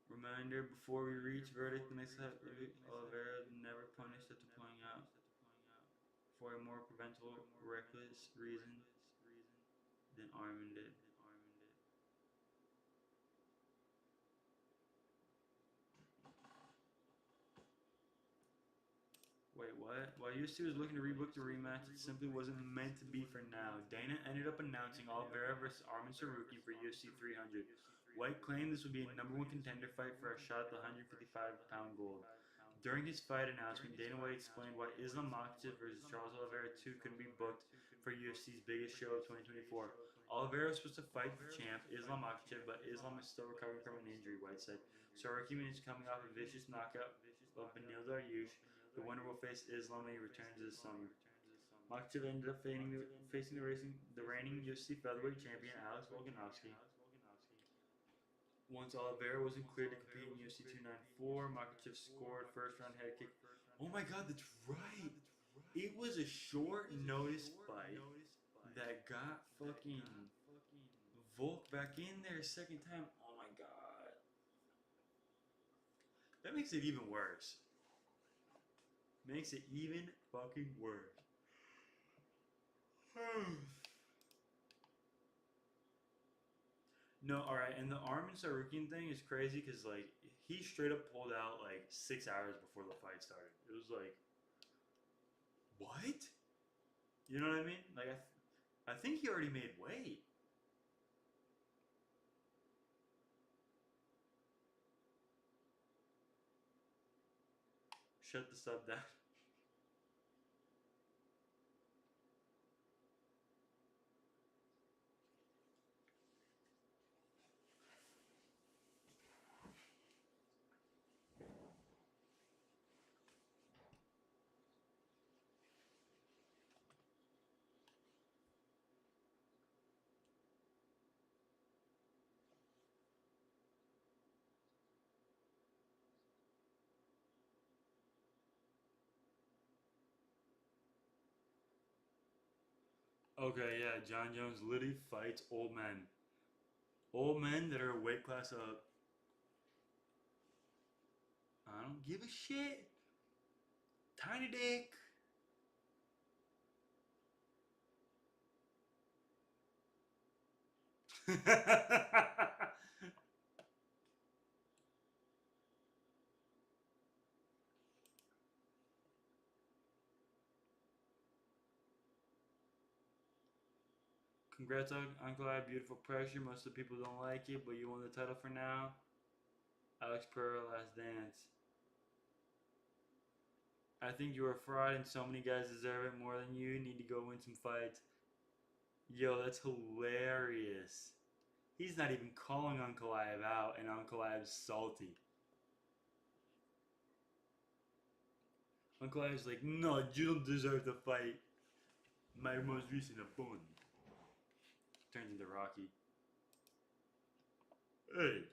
Reminder, before we reach verdict, the next Oliveira never punished after pulling out for a more preventable, reckless reason than Armin did. Wait, what? While UFC was looking to rebook the rematch, it simply wasn't meant to be for now. Dana ended up announcing Oliveira versus Armin Sarukian for UFC 300. White claimed this would be a #1 contender fight for a shot at the 155-pound gold. During his fight announcement, Dana White explained why Islam Makhachev versus Charles Oliveira 2 couldn't be booked for UFC's biggest show of 2024. Oliveira was supposed to fight the champ, Islam Makhachev, but Islam is still recovering from an injury, White said. Sarukian is coming off a vicious knockout of Beneil Dariush. The winner will face Islam when he returns this summer. Makhachev ended up facing the reigning UFC featherweight champion Alex Volkanovski. Once Oliveira wasn't cleared to compete in UFC 294, Makhachev scored first-round head kick. Oh my God, that's right! It was a short notice fight that got fucking Volk back in there a second time. Oh my God. That makes it even worse. Makes it even fucking worse. No, alright, and the Armin Sarukian thing is crazy because, like, he straight up pulled out, like, 6 hours before the fight started. It was like, what? You know what I mean? Like, I think he already made weight. Shut the sub down. Okay, yeah, John Jones literally fights old men. Old men that are a weight class up. I don't give a shit. Tiny dick. Congrats, Uncle I. Beautiful pressure. Most of the people don't like it, but you won the title for now. Alex Pereira, Last Dance. I think you're a fraud and so many guys deserve it more than you. Need to go win some fights. Yo, that's hilarious. He's not even calling Uncle Ive out, and Uncle Ive's salty. Uncle Ive's like, no, you don't deserve to fight my most recent opponent. Turns into Rocky. Hey.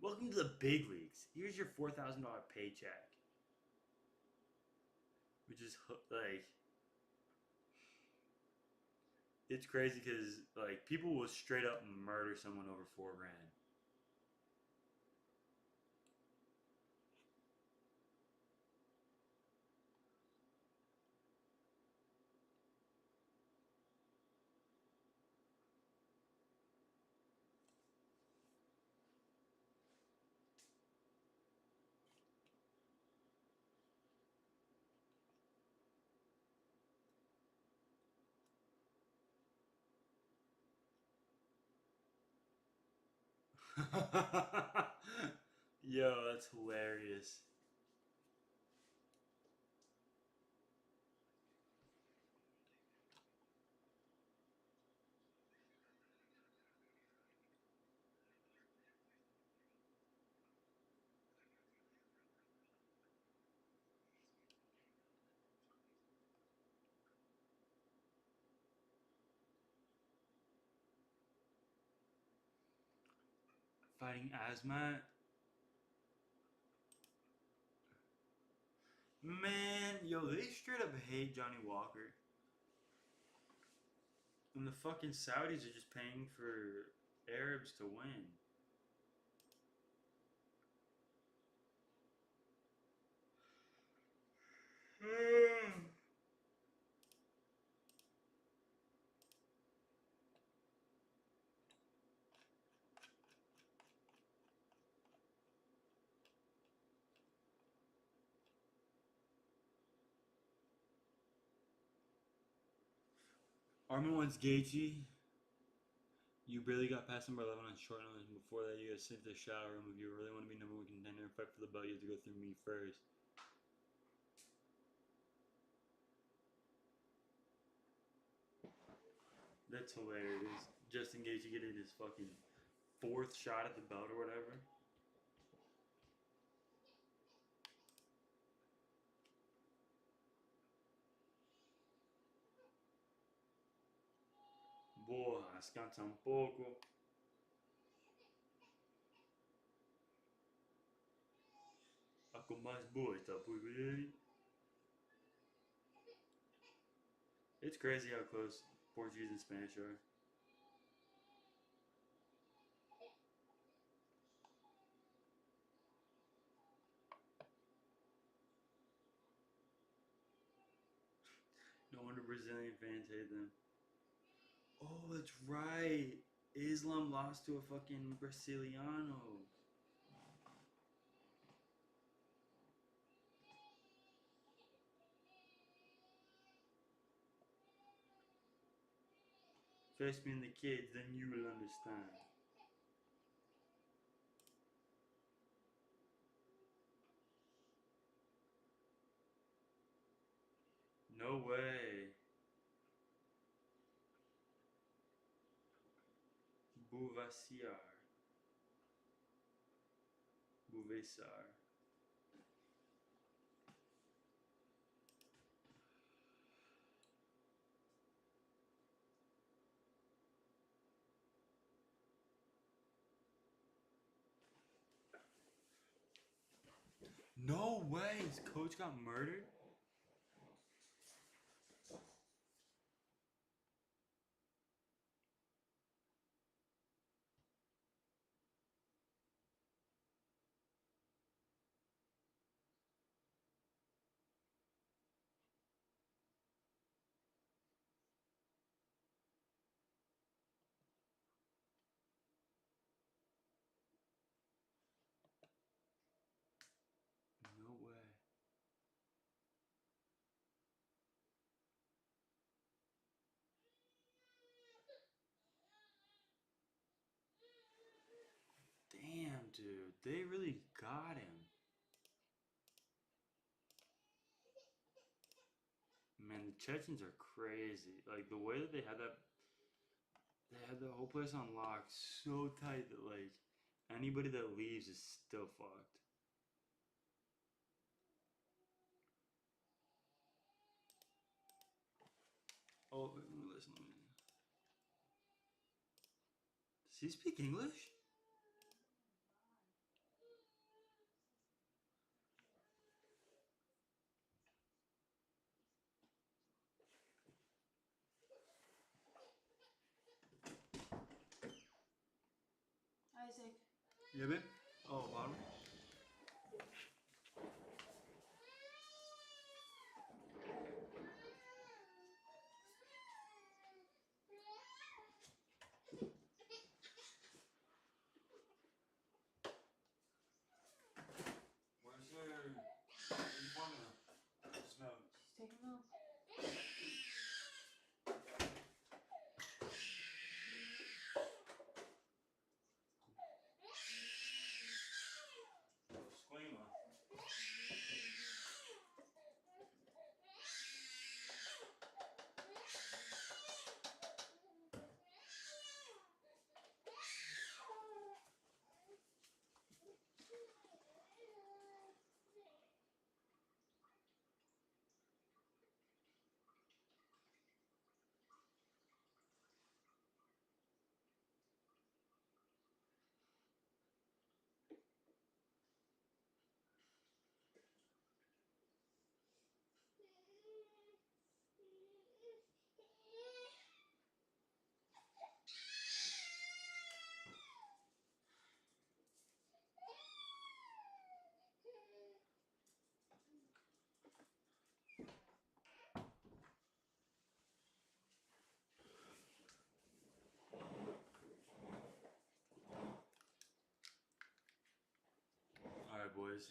Welcome to the big leagues. here's your $4,000 paycheck, which is like, it's crazy because like people will straight up murder someone over $4 grand. Yo, that's hilarious. Fighting asthma. Man, yo, they straight up hate Johnny Walker. And the fucking Saudis are just paying for Arabs to win. Armin wants Gaethje. You barely got past number 11 on short notice. Before that, you gotta sit in the shower room. If you really want to be number one contender and fight for the belt, you have to go through me first. That's hilarious. Justin Gaethje getting his fucking 4th shot at the belt or whatever. Boa, scansa un poco. Ako mais boa, tá por aí. It's crazy how close Portuguese and Spanish are. No wonder Brazilian fans hate them. Oh, that's right. Islam lost to a fucking Brasiliano. First me and the kids, then you will understand. No way. Buvasiar. Buvesar. No way! His coach got murdered? No way. Damn, dude. They really got him. Man, the Chechens are crazy. Like, the way that they had that... They had the whole place on lock so tight that, like, anybody that leaves is still fucked. Oh, wait, let me listen. Does he speak English? Yeah, babe? Oh, bottom? Where's her formula? Smells. She's taking milk. Squeama. Alright, boys.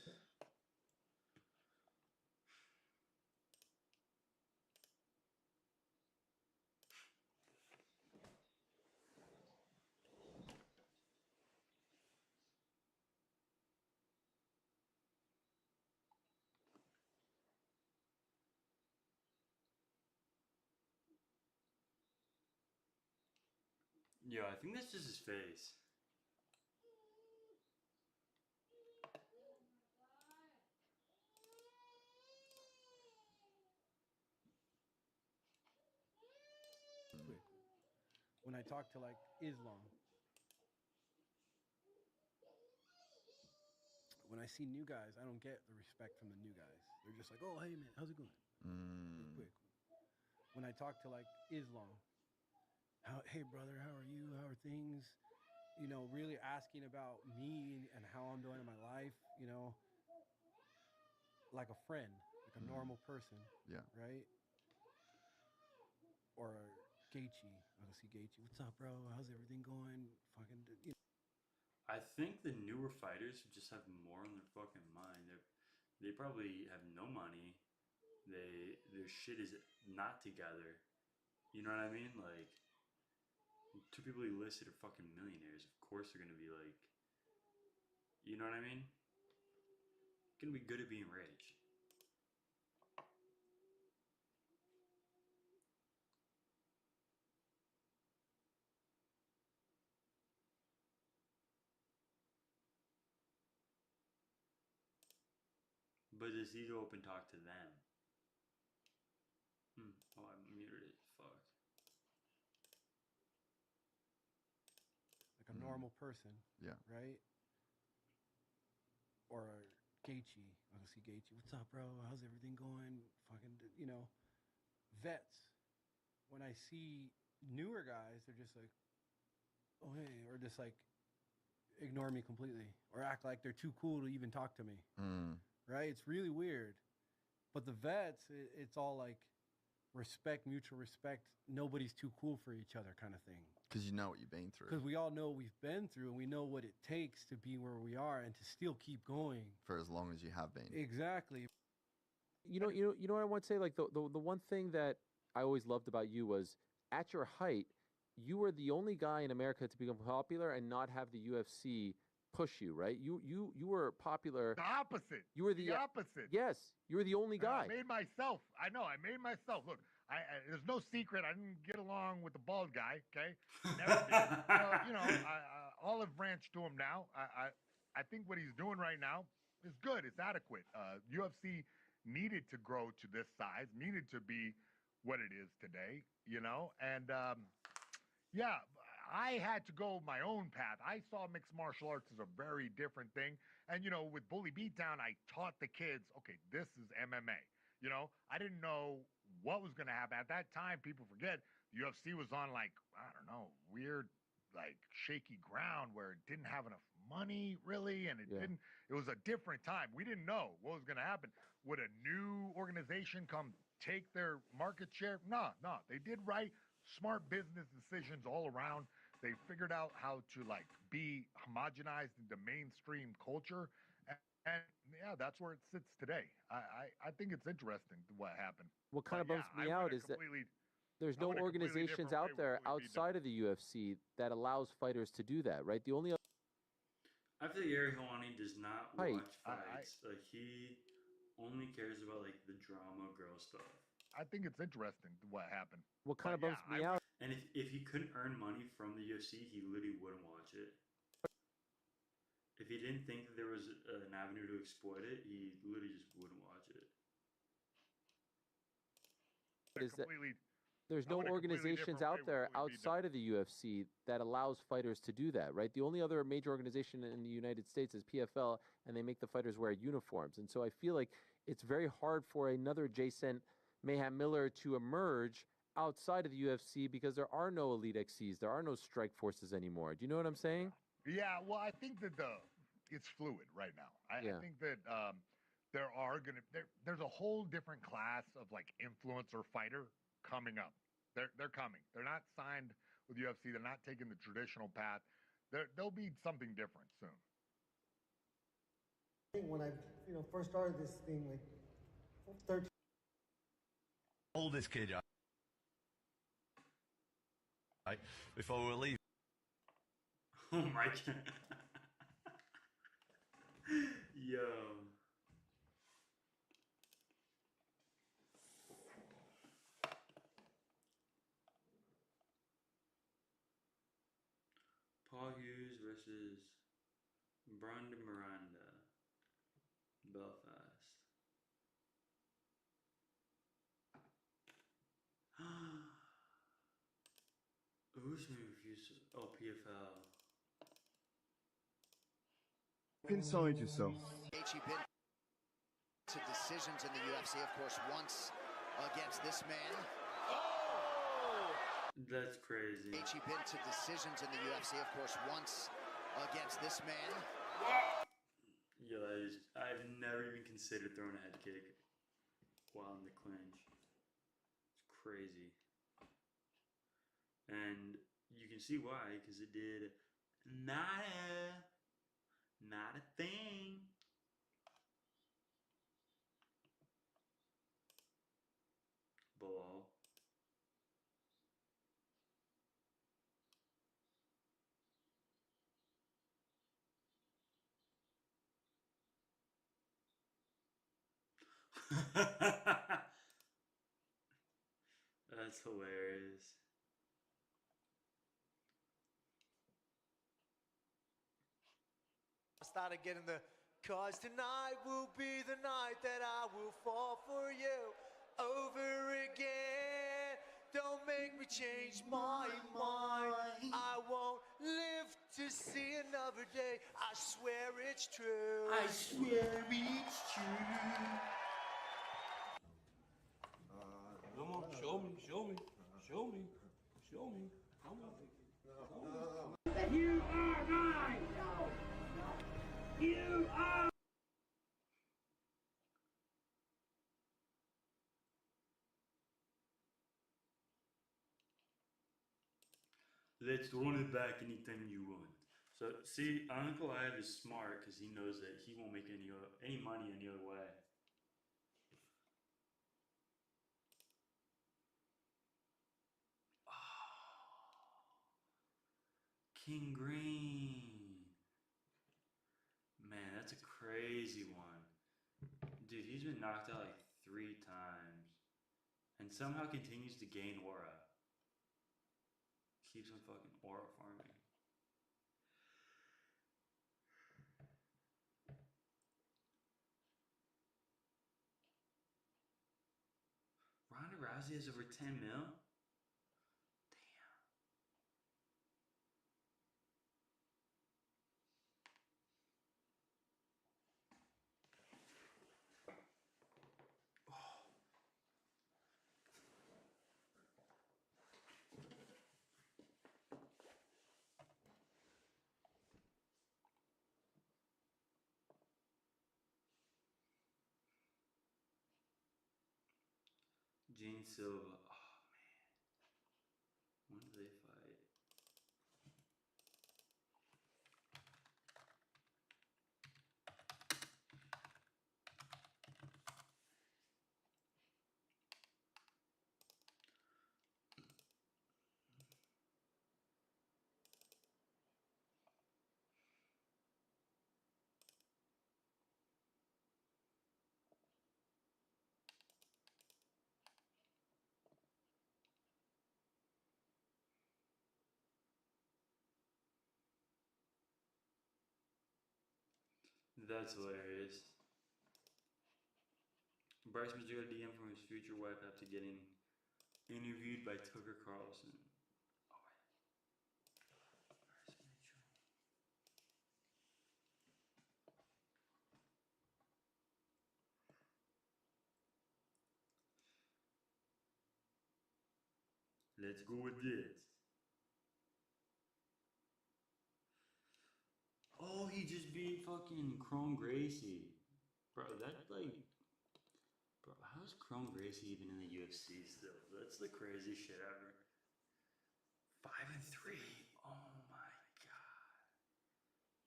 Yo, I think that's just his face. Quick. When I talk to like Islam, when I see new guys, I don't get the respect from the new guys. They're just like, "Oh, hey man, how's it going?" Real quick. When I talk to like Islam, hey brother, how are you? How are things? You know, really asking about me and how I'm doing in my life. You know, like a friend, like a normal person. Yeah. Right. Or Gaethje. I see Gaethje. What's up, bro? How's everything going? Fucking, you know. I think the newer fighters just have more on their fucking mind. They probably have no money. Their shit is not together. You know what I mean? Like, two people you listed are fucking millionaires. Of course they're gonna be like, you know what I mean? Gonna be good at being rich. But does he go up and talk to them? Oh, I muted it. Fuck. Like a normal person. Yeah. Right? Or Gaethje. I see Gaethje. What's up, bro? How's everything going? Fucking, you know, vets. When I see newer guys, they're just like, oh, hey, or just like ignore me completely or act like they're too cool to even talk to me. Right? It's really weird. But the vets, it's all like respect, mutual respect. Nobody's too cool for each other kind of thing. Because you know what you've been through. Because we all know what we've been through and we know what it takes to be where we are and to still keep going. For as long as you have been. Exactly. You know what I want to say? Like the one thing that I always loved about you was at your height, you were the only guy in America to become popular and not have the UFC push you, right? You were popular. The opposite. You were the opposite. Yes, you were the only guy. I made myself. I know. I made myself. Look, I there's no secret. I didn't get along with the bald guy. Okay, never did. You know, olive branch to him now. I think what he's doing right now is good. It's adequate. UFC needed to grow to this size. Needed to be what it is today. You know, and yeah. I had to go my own path. I saw mixed martial arts as a very different thing. And, you know, with Bully Beatdown, I taught the kids, okay, this is MMA. You know, I didn't know what was going to happen. At that time, people forget, the UFC was on like, I don't know, weird, like shaky ground where it didn't have enough money, really, and it didn't. It was a different time. We didn't know what was going to happen. Would a new organization come take their market share? No. They did right, smart business decisions all around. They figured out how to like be homogenized into mainstream culture, and yeah, that's where it sits today. I think it's interesting what happened. What kind of bums me out is that there's no organizations out there outside of the UFC that allows fighters to do that, right? The only I feel like Ariel Helwani does not watch fights. Like he only cares about like the drama girl stuff. I think it's interesting what happened. What kind of bums me out? And if he couldn't earn money from the UFC, he literally wouldn't watch it. If he didn't think that there was an avenue to exploit it, he literally just wouldn't watch it. There's no organizations out there outside of the UFC that allows fighters to do that, right? The only other major organization in the United States is PFL, and they make the fighters wear uniforms. And so I feel like it's very hard for another Jason Mayhem Miller to emerge outside of the UFC because there are no Elite XCs, there are no strike forces anymore. Do you know what I'm saying? Yeah, well, I think that it's fluid right now. I think that there's a whole different class of like influencer fighter coming up. They're coming. They're not signed with UFC. They're not taking the traditional path. There'll be something different soon. I think when I first started this thing, like 13. Oldest kid, right? Before we were leaving. Oh my god. Yo. Paul Hughes versus Brandon Miranda. Belfast. Usman refuses. Oh, PFL. Inside yourself. Gaethje been to decisions in the UFC, of course, once against this man. That's crazy. Gaethje been to decisions in the UFC, of course, once against this man. Yo, I've never even considered throwing a head kick while in the clinch. It's crazy. And you can see why, because it did not a thing. Ball. That's hilarious. I started getting the cause tonight will be the night that I will fall for you over again. Don't make me change my mind. I won't live to see another day. I swear it's true. I swear it's true. Come on, show me. Come on. You are mine. You are. Let's run it back anytime you want. So, see, Ankalaev is smart because he knows that he won't make any money any other way. King Green. Man, that's a crazy one. Dude, he's been knocked out like 3 times. And somehow continues to gain aura. Keeps on fucking aura farming. Ronda Rousey has over 10 mil? Gene Silva. Oh man. When do they fight? That's hilarious. Bryce Mitchell got a DM from his future wife after getting interviewed by Tucker Carlson. Oh, wait. Bryce Mitchell. Let's go with this. Oh, he just beat fucking Chrome Gracie. Bro, that's like... Bro, how's Chrome Gracie even in the UFC still? That's the craziest shit ever. 5-3. Oh my god.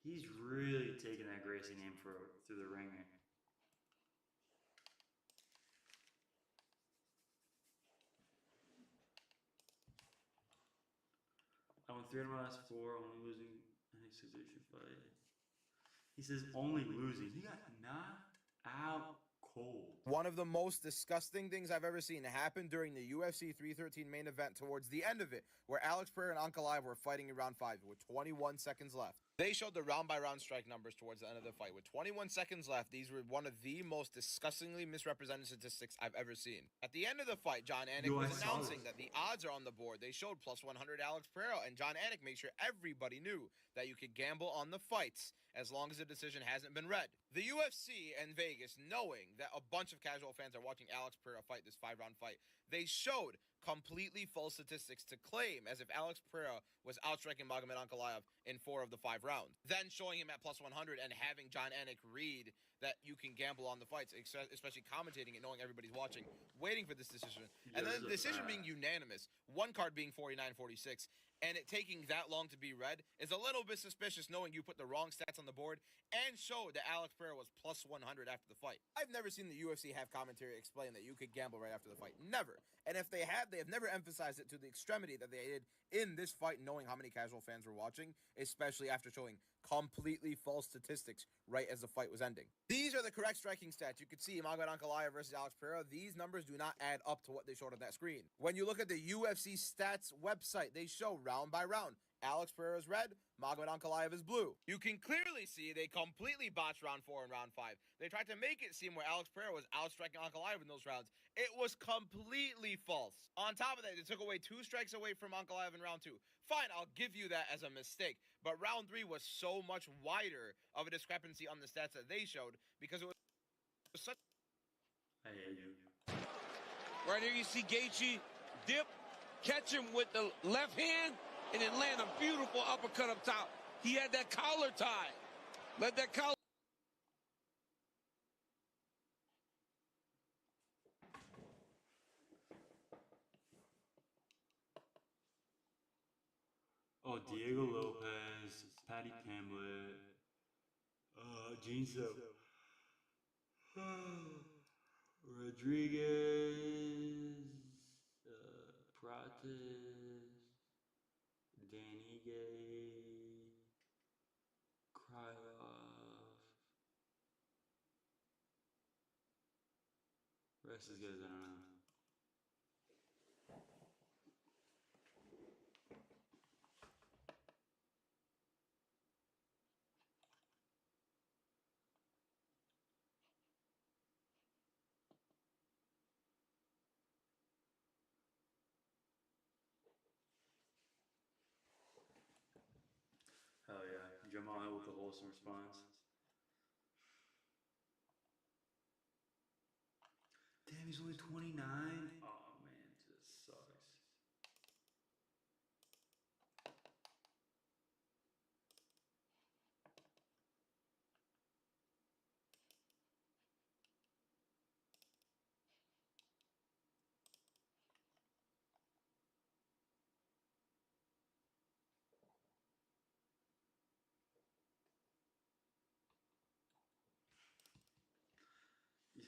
He's really taking that Gracie name through the ringer. I won 3 out of my last 4, only losing an exhibition fight. He says only losing. He got knocked out cold. One of the most disgusting things I've ever seen happened during the UFC 313 main event towards the end of it, where Alex Pereira and Ankalaev were fighting in round 5 with 21 seconds left. They showed the round-by-round strike numbers towards the end of the fight. With 21 seconds left, these were one of the most disgustingly misrepresented statistics I've ever seen. At the end of the fight, John Anik was announcing that the odds are on the board. They showed plus 100 Alex Pereira, and John Anik made sure everybody knew that you could gamble on the fights as long as the decision hasn't been read. The UFC and Vegas, knowing that a bunch of casual fans are watching Alex Pereira fight this 5-round fight, they showed completely false statistics to claim as if Alex Pereira was outstriking Magomed Ankalaev in 4 of the 5 rounds. Then showing him at plus 100 and having John Anik read that you can gamble on the fights, especially commentating it, knowing everybody's watching, waiting for this decision. And then the decision being unanimous, one card being 49-46, and it taking that long to be read is a little bit suspicious, knowing you put the wrong stats on the board and showed that Alex Pereira was plus 100 after the fight. I've never seen the UFC have commentary explain that you could gamble right after the fight. Never. And if they have never emphasized it to the extremity that they did in this fight, knowing how many casual fans were watching, especially after showing completely false statistics right as the fight was ending. These are the correct striking stats. You could see Magomed Ankalaev versus Alex Pereira. These numbers do not add up to what they showed on that screen. When you look at the UFC stats website, they show round by round. Alex Pereira is red, Magomed Ankalaev is blue. You can clearly see they completely botched round 4 and round 5. They tried to make it seem where Alex Pereira was outstriking Ankalaev in those rounds. It was completely false. On top of that, they took away 2 strikes away from Ankalaev in round 2. Fine, I'll give you that as a mistake. But round 3 was so much wider of a discrepancy on the stats that they showed because it was such... I hate you. Right here you see Gaethje dip, catch him with the left hand, and then land a beautiful uppercut up top. He had that collar tied. Let that collar... Oh, Diego Lopez, Patty Pimblett, Gene Silva, Rodriguez, Prates, Dan Ige, Krylov. Rest is good, I don't know. Hell yeah. Jamal Hill with the wholesome response. Damn, he's only 29? Oh man, this sucks.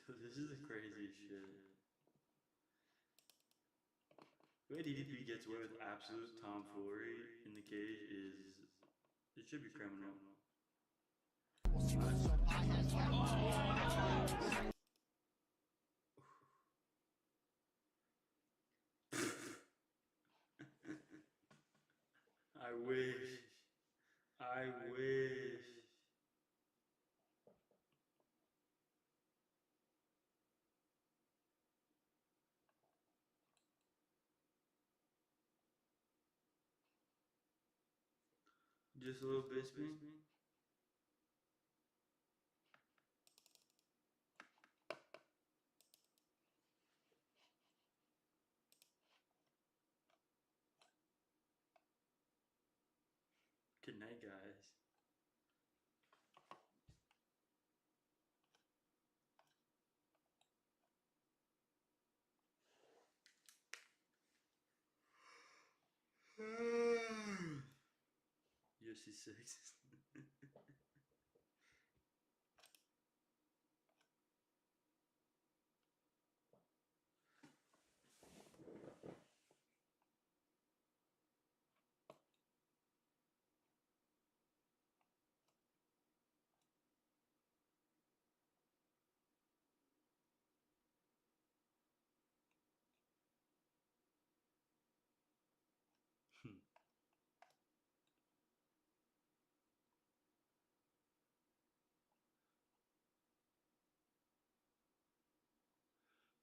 This is the craziest shit. The way DDP gets away with absolute tomfoolery in the cage is, it should be criminal. I wish. I wish. Just a little Bisping. Good night, guys. UFC 6.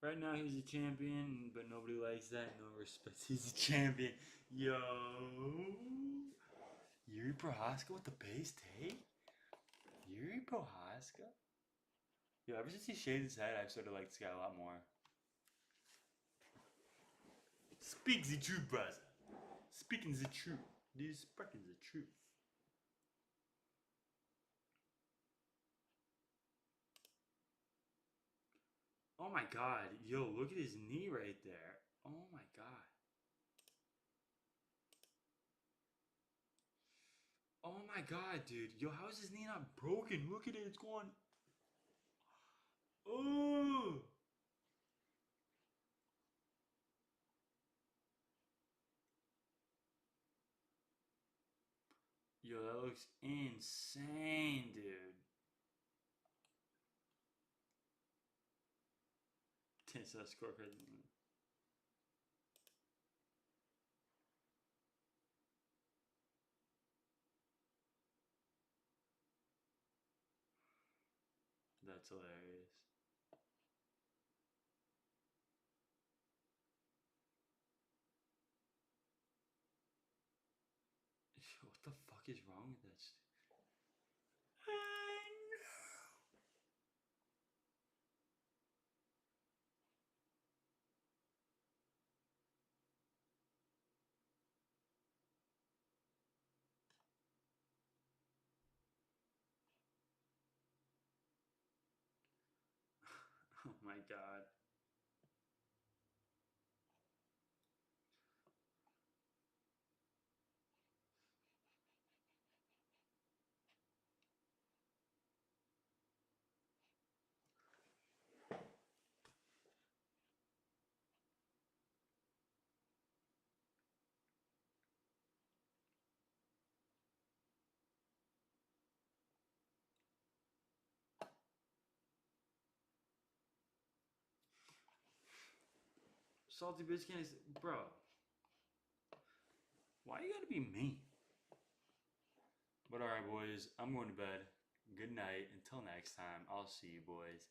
Right now he's a champion, but nobody likes that. No respect. He's a champion. Yo. Yuri Prohaska with the base take? Yuri Prohaska? Yo, ever since he shaved his head, I've started to like this guy a lot more. Speak the truth, brother. Speaking the truth. This is speaking the truth. Oh my god. Yo, look at his knee right there. Oh my god. Oh my god, dude. Yo, how is his knee not broken? Look at it. It's going. Oh. Yo, that looks insane, dude. Tense that scorecard. That's hilarious. What the fuck is wrong with that? Oh my god. Salty bitch can't. Bro. Why you gotta be mean? But alright, boys. I'm going to bed. Good night. Until next time, I'll see you, boys.